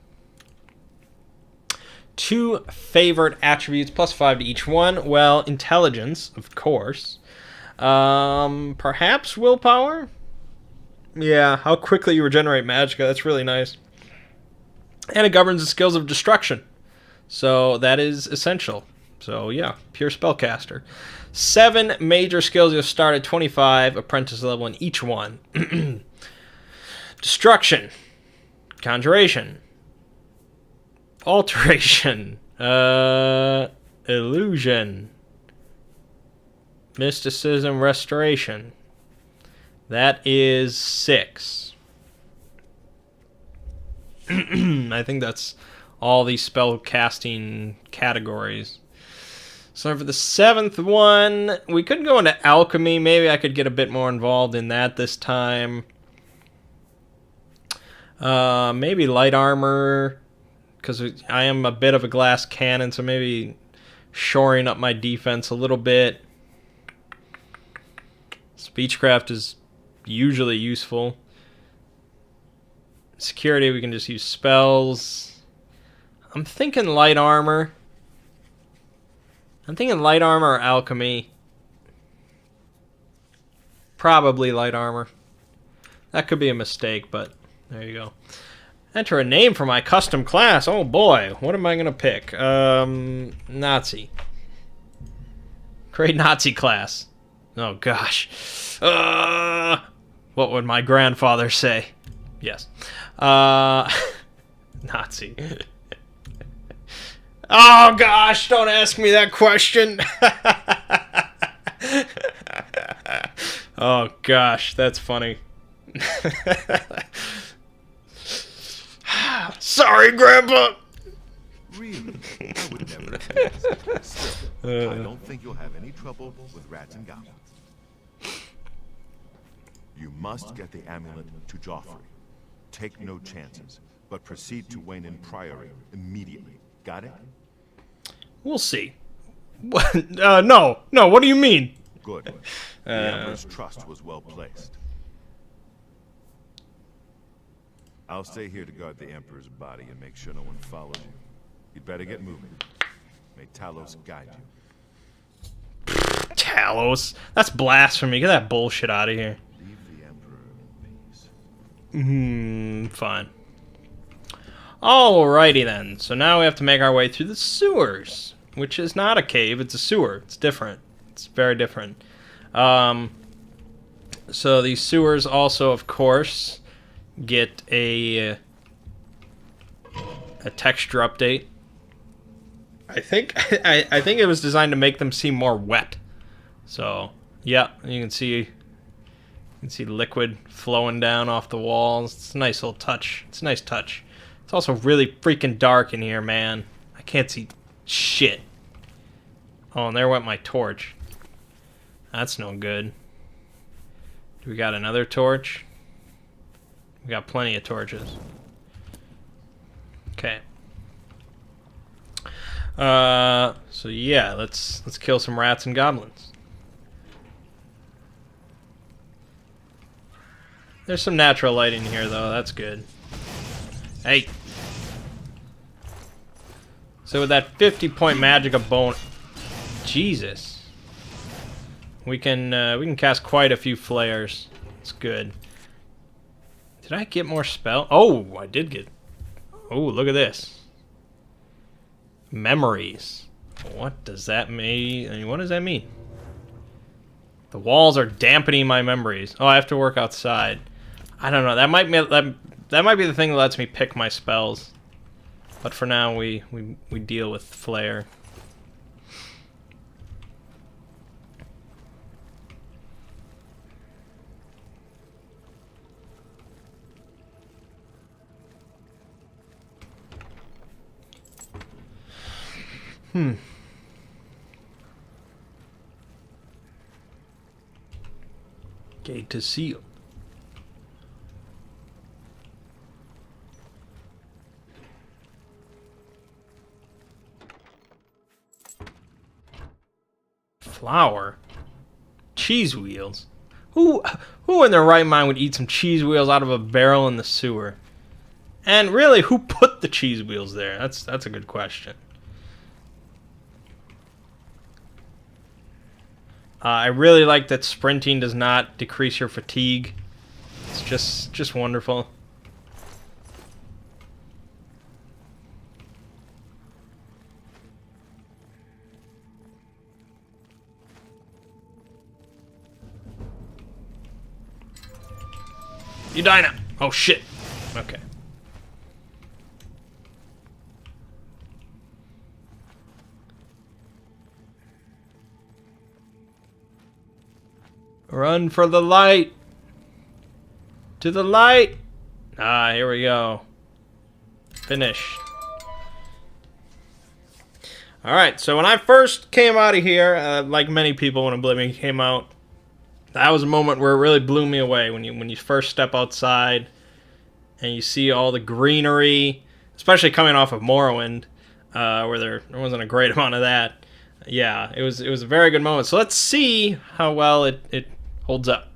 2 favorite attributes, +5 to each one. Well, intelligence, of course. Perhaps willpower? Yeah, how quickly you regenerate magicka, that's really nice. And it governs the skills of destruction. So that is essential. So yeah, pure spellcaster. 7 major skills. You'll start at 25 apprentice level in each one. Destruction, conjuration, alteration, illusion, mysticism, restoration. That is 6. I think that's all these spell casting categories. So for the 7th one, we could go into alchemy. Maybe I could get a bit more involved in that this time. Maybe light armor, because I am a bit of a glass cannon, so maybe shoring up my defense a little bit. Speechcraft is usually useful. Security, we can just use spells. I'm thinking light armor. I'm thinking light armor or alchemy. Probably light armor. That could be a mistake, but there you go. Enter a name for my custom class. Oh boy, what am I going to pick? Nazi. Create Nazi class. Oh gosh. What would my grandfather say? Yes. Nazi. Oh gosh, don't ask me that question. Oh gosh, that's funny. Sorry, Grandpa. Really? I would never have guessed. Still, I don't think you'll have any trouble with rats and goblins. You must get the amulet to Joffrey. Take no chances, but proceed to Wayne Priory immediately. Got it? We'll see. What? No. What do you mean? Good. The Emperor's trust was well placed. I'll stay here to guard the Emperor's body and make sure no one follows you. You'd better get moving. May Talos guide you. Talos? That's blasphemy. Get that bullshit out of here. Leave the Emperor in peace. Fine. Alrighty then. So now we have to make our way through the sewers, which is not a cave, it's a sewer. It's different. It's very different. So these sewers also, of course, get a texture update. I think I think it was designed to make them seem more wet. So yeah, you can see liquid flowing down off the walls. It's a nice little touch. It's a nice touch. It's also really freaking dark in here, man. I can't see shit. Oh, and there went my torch. That's no good. Do we got another torch? We got plenty of torches. Okay. So yeah, let's kill some rats and goblins. There's some natural light in here, though. That's good. Hey. So with that 50-point magic bone, Jesus, we can cast quite a few flares. It's good. Did I get more spell? Oh, I did get. Oh, look at this. Memories. What does that mean? I mean, what does that mean? The walls are dampening my memories. Oh, I have to work outside. I don't know. That might be the thing that lets me pick my spells. But for now, we deal with flare. Gate is sealed. Flour? Cheese wheels? Who in their right mind would eat some cheese wheels out of a barrel in the sewer? And really, who put the cheese wheels there? That's a good question. I really like that sprinting does not decrease your fatigue. It's just wonderful. You die now. Oh shit. Okay. Run for the light. To the light. Ah, here we go. Finish. Alright, so when I first came out of here, like many people when Oblivion came out, that was a moment where it really blew me away. When you first step outside and you see all the greenery, especially coming off of Morrowind, where there wasn't a great amount of that. Yeah, it was a very good moment. So let's see how well it holds up.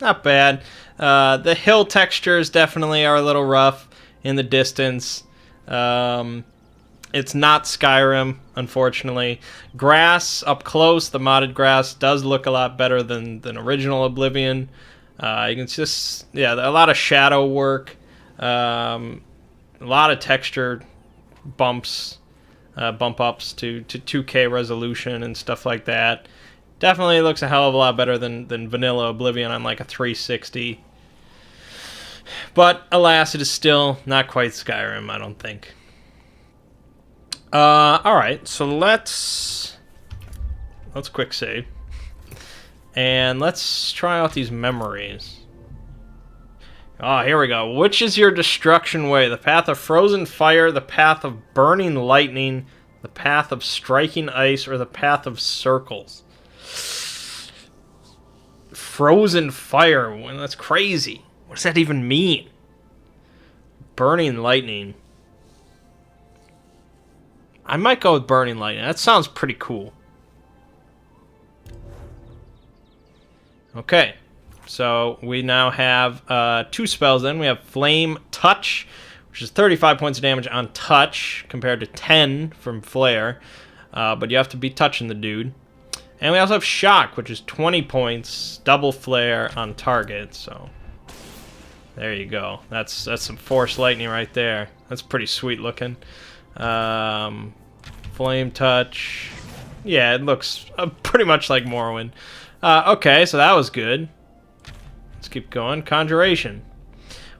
Not bad. The hill textures definitely are a little rough in the distance. It's not Skyrim, unfortunately. Grass up close, the modded grass does look a lot better than original Oblivion. You can just, yeah, a lot of shadow work, a lot of texture bumps, bump ups to 2K resolution and stuff like that. Definitely looks a hell of a lot better than vanilla Oblivion on like a 360. But alas, it is still not quite Skyrim, I don't think. Alright, so let's quick save. And let's try out these memories. Oh, here we go. Which is your destruction way? The path of frozen fire, the path of burning lightning, the path of striking ice, or the path of circles? Frozen fire. Well, that's crazy. What does that even mean? Burning lightning. I might go with burning lightning. That sounds pretty cool. Okay. So we now have 2 spells then. We have Flame Touch, which is 35 points of damage on touch, compared to 10 from Flare. But you have to be touching the dude. And we also have Shock, which is 20 points, double Flare on target. So there you go. That's some Force Lightning right there. That's pretty sweet looking. Flame Touch. Yeah, it looks pretty much like Morrowind. Okay, so that was good. Let's keep going. Conjuration.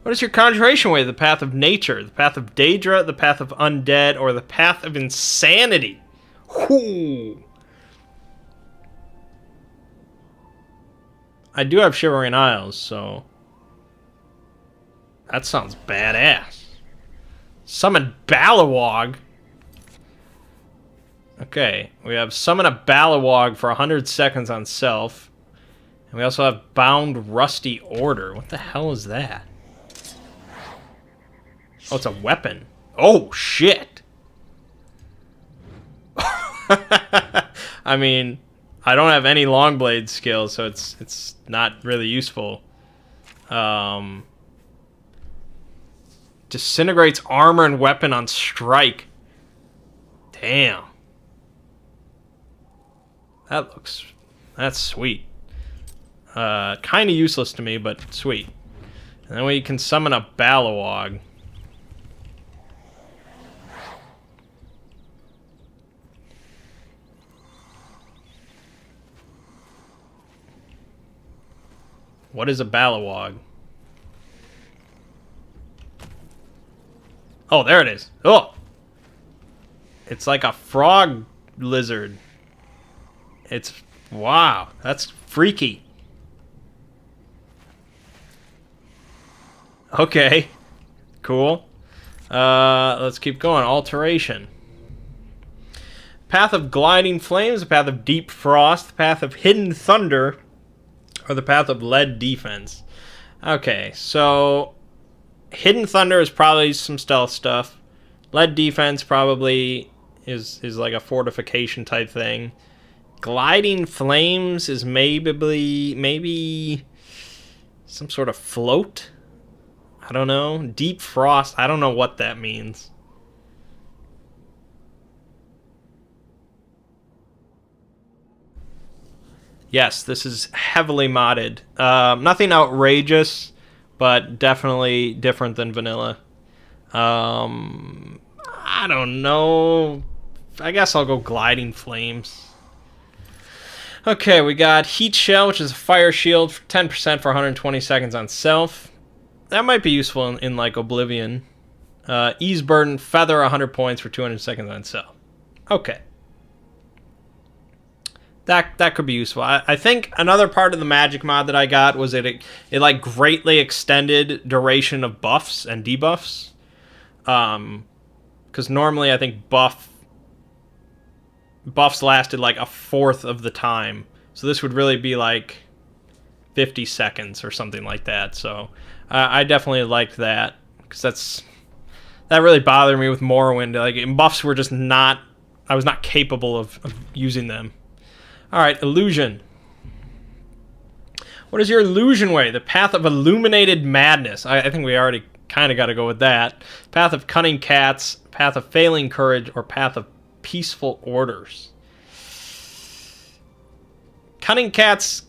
What is your conjuration way? The path of nature, the path of Daedra, the path of undead, or the path of insanity? Whoo! I do have Shivering Isles, so that sounds badass. Summon Balawog. Okay, we have Summon a Balawog for 100 seconds on self. And we also have Bound Rusty Order. What the hell is that? Oh, it's a weapon. Oh, shit! I mean, I don't have any Longblade skills, so it's not really useful. Disintegrates armor and weapon on strike. Damn. That's sweet. Kind of useless to me, but sweet. And then we can summon a Balawog. What is a Balawog? Oh, there it is. Oh! It's like a frog lizard. It's... wow, that's freaky. Okay. Cool. Let's keep going. Alteration. Path of Gliding Flames, the path of Deep Frost, the path of Hidden Thunder, or the path of Lead Defense. Okay, so Hidden Thunder is probably some stealth stuff. Lead Defense probably is like a fortification type thing. Gliding Flames is maybe some sort of float. I don't know. Deep Frost, I don't know what that means. Yes, this is heavily modded. Nothing outrageous, but definitely different than vanilla. I don't know. I guess I'll go Gliding Flames. Okay, we got Heat Shell, which is a fire shield for 10% for 120 seconds on self. That might be useful in like Oblivion. Ease Burden, Feather, 100 points for 200 seconds on self. Okay. That could be useful. I think another part of the magic mod that I got was that it like greatly extended duration of buffs and debuffs. Because normally I think buffs lasted like a fourth of the time. So this would really be like 50 seconds or something like that. So I definitely liked that, because that really bothered me with Morrowind. Like, buffs were just not... I was not capable of using them. Alright, Illusion. What is your illusion way? The path of Illuminated Madness. I think we already kind of got to go with that. Path of Cunning Cats, path of Failing Courage, or path of Peaceful Orders. Cunning Cats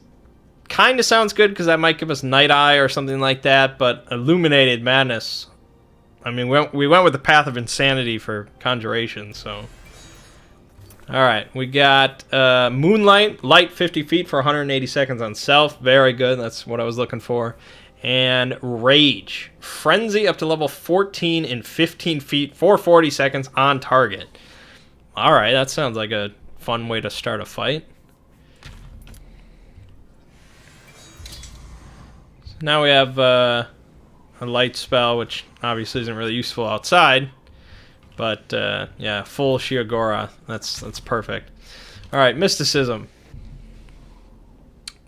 kind of sounds good, because that might give us Night Eye or something like that, but Illuminated Madness... I mean, we went with the path of Insanity for Conjuration, so... Alright, we got Moonlight, light 50 feet for 180 seconds on self. Very good, that's what I was looking for. And Rage. Frenzy up to level 14 in 15 feet for 40 seconds on target. Alright, that sounds like a fun way to start a fight. So now we have a light spell, which obviously isn't really useful outside. But, yeah, full Shiogora. That's perfect. Alright, Mysticism.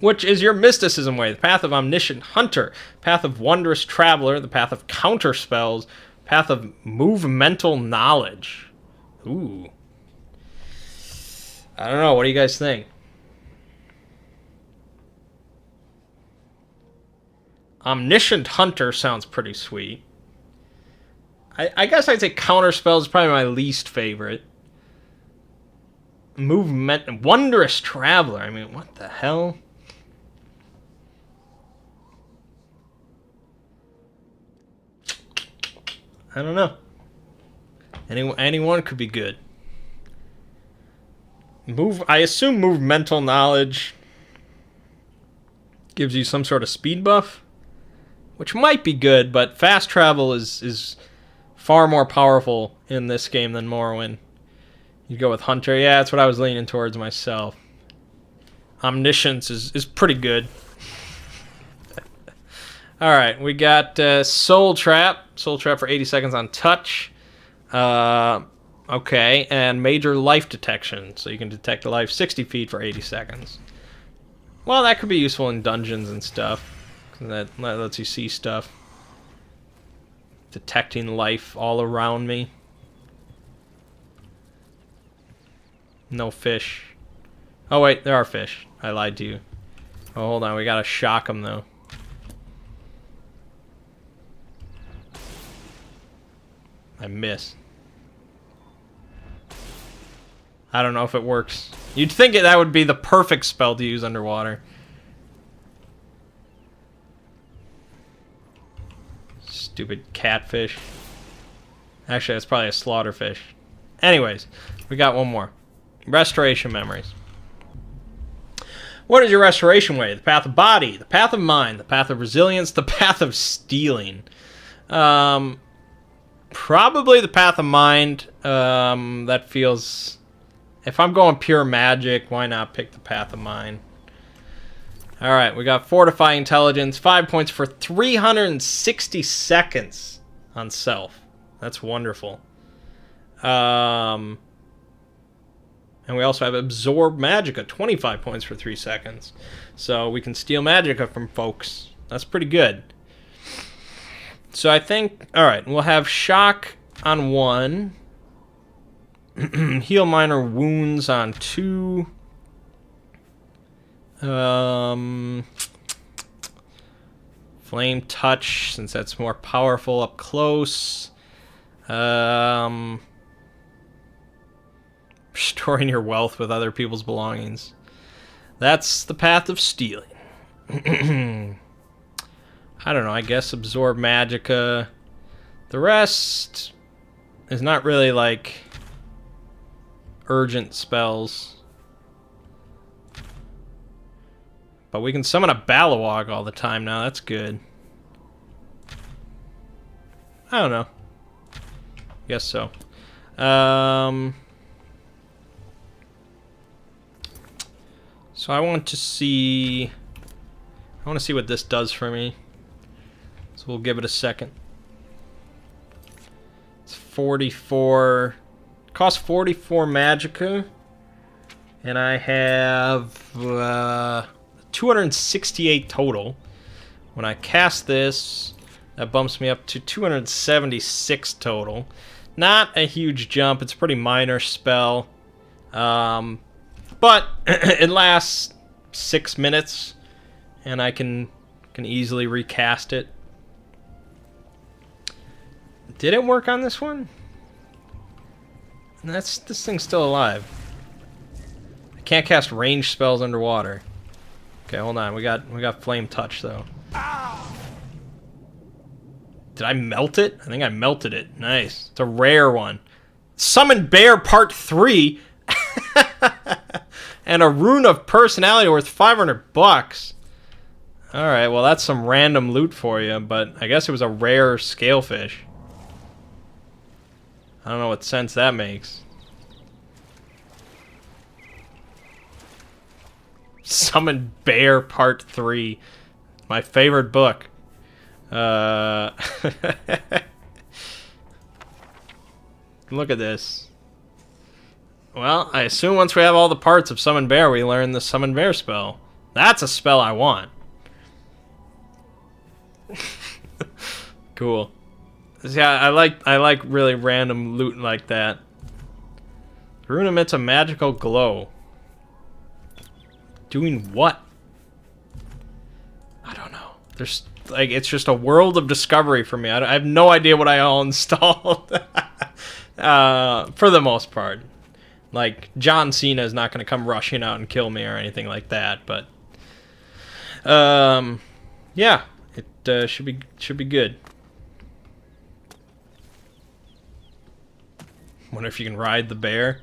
Which is your mysticism way? The path of omniscient hunter, path of wondrous traveler, the path of counter spells, path of movemental knowledge. Ooh. I don't know. What do you guys think? Omniscient hunter sounds pretty sweet. I guess I'd say counter spells is probably my least favorite. Wondrous traveler. I mean, what the hell? I don't know. Anyone could be good. I assume movemental knowledge gives you some sort of speed buff, which might be good, but fast travel is far more powerful in this game than Morrowind. You go with Hunter. Yeah, that's what I was leaning towards myself. Omniscience is pretty good. Alright, we got Soul Trap. Soul Trap for 80 seconds on touch. Okay, and Major Life Detection. So you can detect a life 60 feet for 80 seconds. Well, that could be useful in dungeons and stuff. That lets you see stuff. Detecting life all around me. No fish. Oh, wait, there are fish. I lied to you. Oh, hold on. We gotta shock them, though. I miss. I don't know if it works. You'd think that would be the perfect spell to use underwater. Stupid catfish. Actually, that's probably a slaughterfish. Anyways, we got one more. Restoration memories. What is your restoration way? The path of body, the path of mind, the path of resilience, the path of stealing. Probably the path of mind. That feels... If I'm going pure magic, why not pick the path of mind? Alright, we got Fortify Intelligence. 5 points for 360 seconds on self. That's wonderful. And we also have Absorb Magicka. 25 points for 3 seconds. So we can steal Magicka from folks. That's pretty good. So I think... Alright, we'll have Shock on 1. Heal Minor Wounds on 2. Flame Touch, since that's more powerful up close. Restoring your wealth with other people's belongings. That's the path of stealing. I don't know, I guess Absorb Magicka. The rest is not really like urgent spells. But we can summon a Balawog all the time now. That's good. I don't know. Guess so. So I want to see what this does for me. So we'll give it a second. It's 44. Costs 44 Magicka. And I have 268 total. When I cast this, that bumps me up to 276 total. Not a huge jump. It's a pretty minor spell. But it lasts 6 minutes, and I can easily recast it. Did it work on this one? This thing's still alive. I can't cast ranged spells underwater. Okay, hold on. We got Flame Touch though. Did I melt it? I think I melted it. Nice. It's a rare one. Summon Bear Part 3. And a Rune of Personality worth $500. Alright, well that's some random loot for you, but I guess it was a rare scalefish. I don't know what sense that makes. Summon Bear Part 3. My favorite book. Look at this. Well, I assume once we have all the parts of Summon Bear, we learn the Summon Bear spell. That's a spell I want. Cool. Yeah, I like really random loot like that. The rune emits a magical glow. Doing what? I don't know. There's like it's just a world of discovery for me. I have no idea what I all installed. For the most part. Like John Cena is not going to come rushing out and kill me or anything like that, but yeah, it should be good. Wonder if you can ride the bear.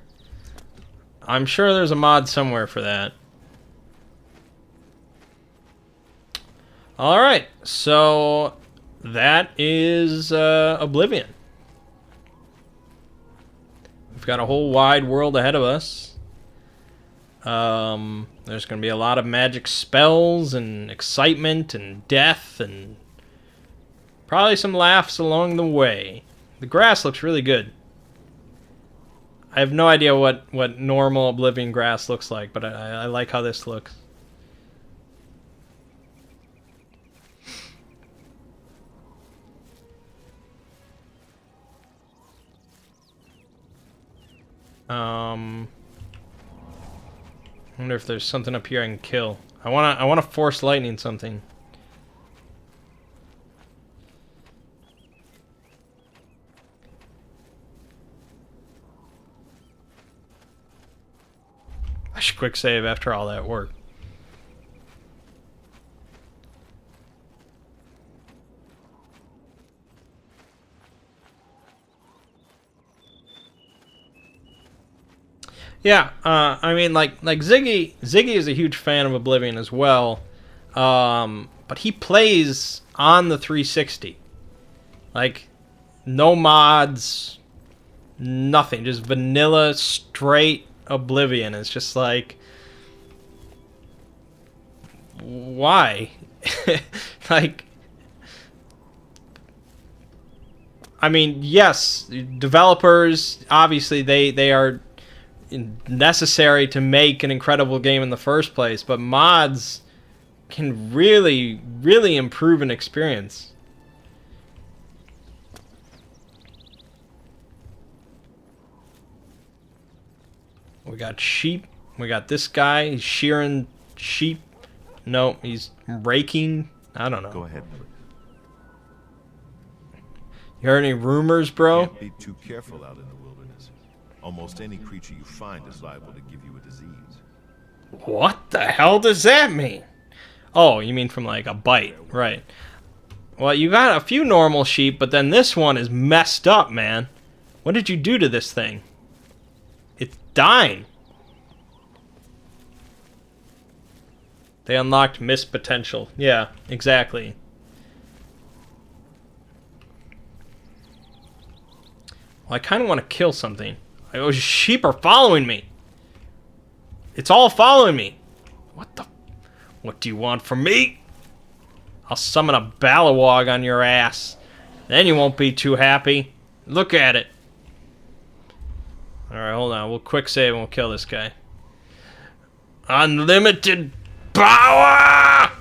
I'm sure there's a mod somewhere for that. Alright, so that is Oblivion. We've got a whole wide world ahead of us. There's going to be a lot of magic spells and excitement and death and probably some laughs along the way. The grass looks really good. I have no idea what normal Oblivion grass looks like, but I like how this looks. I wonder if there's something up here I can kill. I wanna force lightning something. I should quick save after all that work. Yeah, I mean, like Ziggy is a huge fan of Oblivion as well, but he plays on the 360. Like, no mods, nothing, just vanilla, straight Oblivion. It's just like, why? Like, I mean, yes, developers, obviously they are necessary to make an incredible game in the first place, but mods can really improve an experience. We got sheep. We got this guy. He's shearing sheep. No, he's raking. I don't know. Go ahead. You heard any rumors, bro? Can't be too careful out in the wilderness. Almost any creature you find is liable to give you a disease. What the hell does that mean? Oh, you mean from like a bite, right? Well, you got a few normal sheep, but then this one is messed up, man. What did you do to this thing? It's dying. They unlocked missed potential. Yeah, exactly. Well, I kind of want to kill something. Those sheep are following me. It's all following me. What do you want from me? I'll summon a Balawog on your ass. Then you won't be too happy. Look at it. Alright, hold on. We'll quick save and we'll kill this guy. Unlimited power!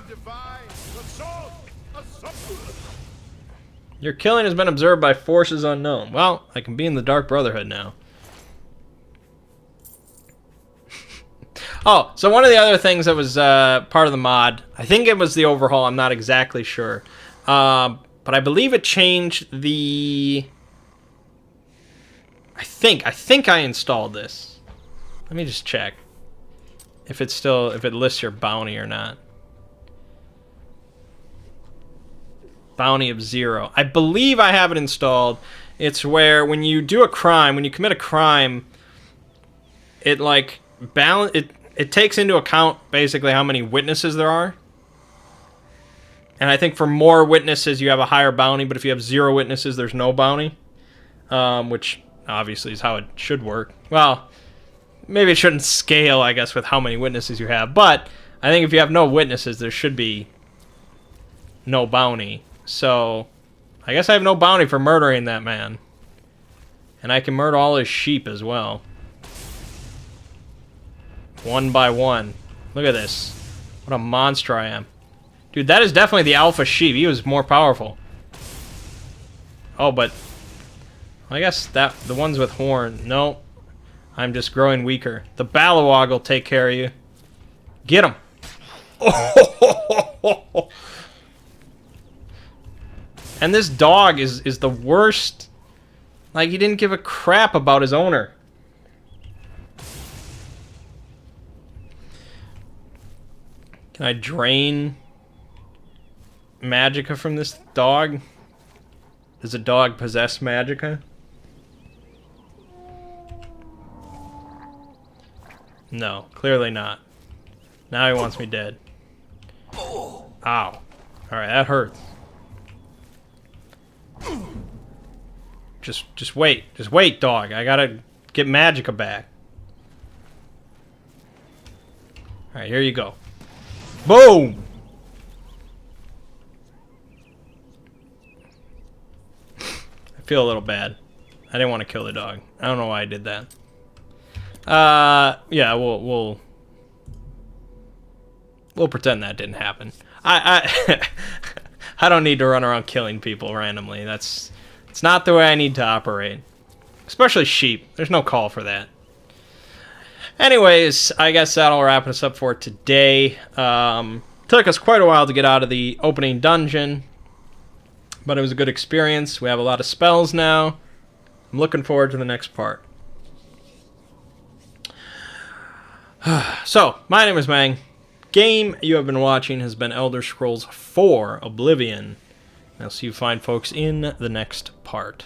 Your killing has been observed by forces unknown. Well, I can be in the Dark Brotherhood now. Oh, so one of the other things that was part of the mod, I think it was the overhaul, I'm not exactly sure. But I believe it changed the... I think I installed this. Let me just check. If it lists your bounty or not. Bounty of 0. I believe I have it installed. It's where when you do a crime, when you commit a crime, it like it takes into account basically how many witnesses there are. And I think for more witnesses, you have a higher bounty, but if you have 0 witnesses, there's no bounty. Which obviously is how it should work. Well, maybe it shouldn't scale, I guess, with how many witnesses you have. But I think if you have no witnesses, there should be no bounty. So I guess I have no bounty for murdering that man. And I can murder all his sheep as well. One by one. Look at this. What a monster I am. Dude, that is definitely the alpha sheep. He was more powerful. Oh, but I guess that the ones with horn. No. I'm just growing weaker. The Balawog will take care of you. Get him. And this dog is the worst. Like, he didn't give a crap about his owner. Can I drain magicka from this dog? Does a dog possess magicka? No, clearly not. Now he wants me dead. Ow. Alright, that hurts. Just wait. Just wait, dog. I gotta get magicka back. Alright, here you go. Boom! I feel a little bad. I didn't want to kill the dog. I don't know why I did that. Yeah, we'll pretend that didn't happen. I don't need to run around killing people randomly. It's not the way I need to operate. Especially sheep. There's no call for that. Anyways, I guess that'll wrap us up for today. Took us quite a while to get out of the opening dungeon, but it was a good experience. We have a lot of spells now. I'm looking forward to the next part. So, my name is Mangg. Game you have been watching has been Elder Scrolls 4 Oblivion. I'll see you fine folks in the next part.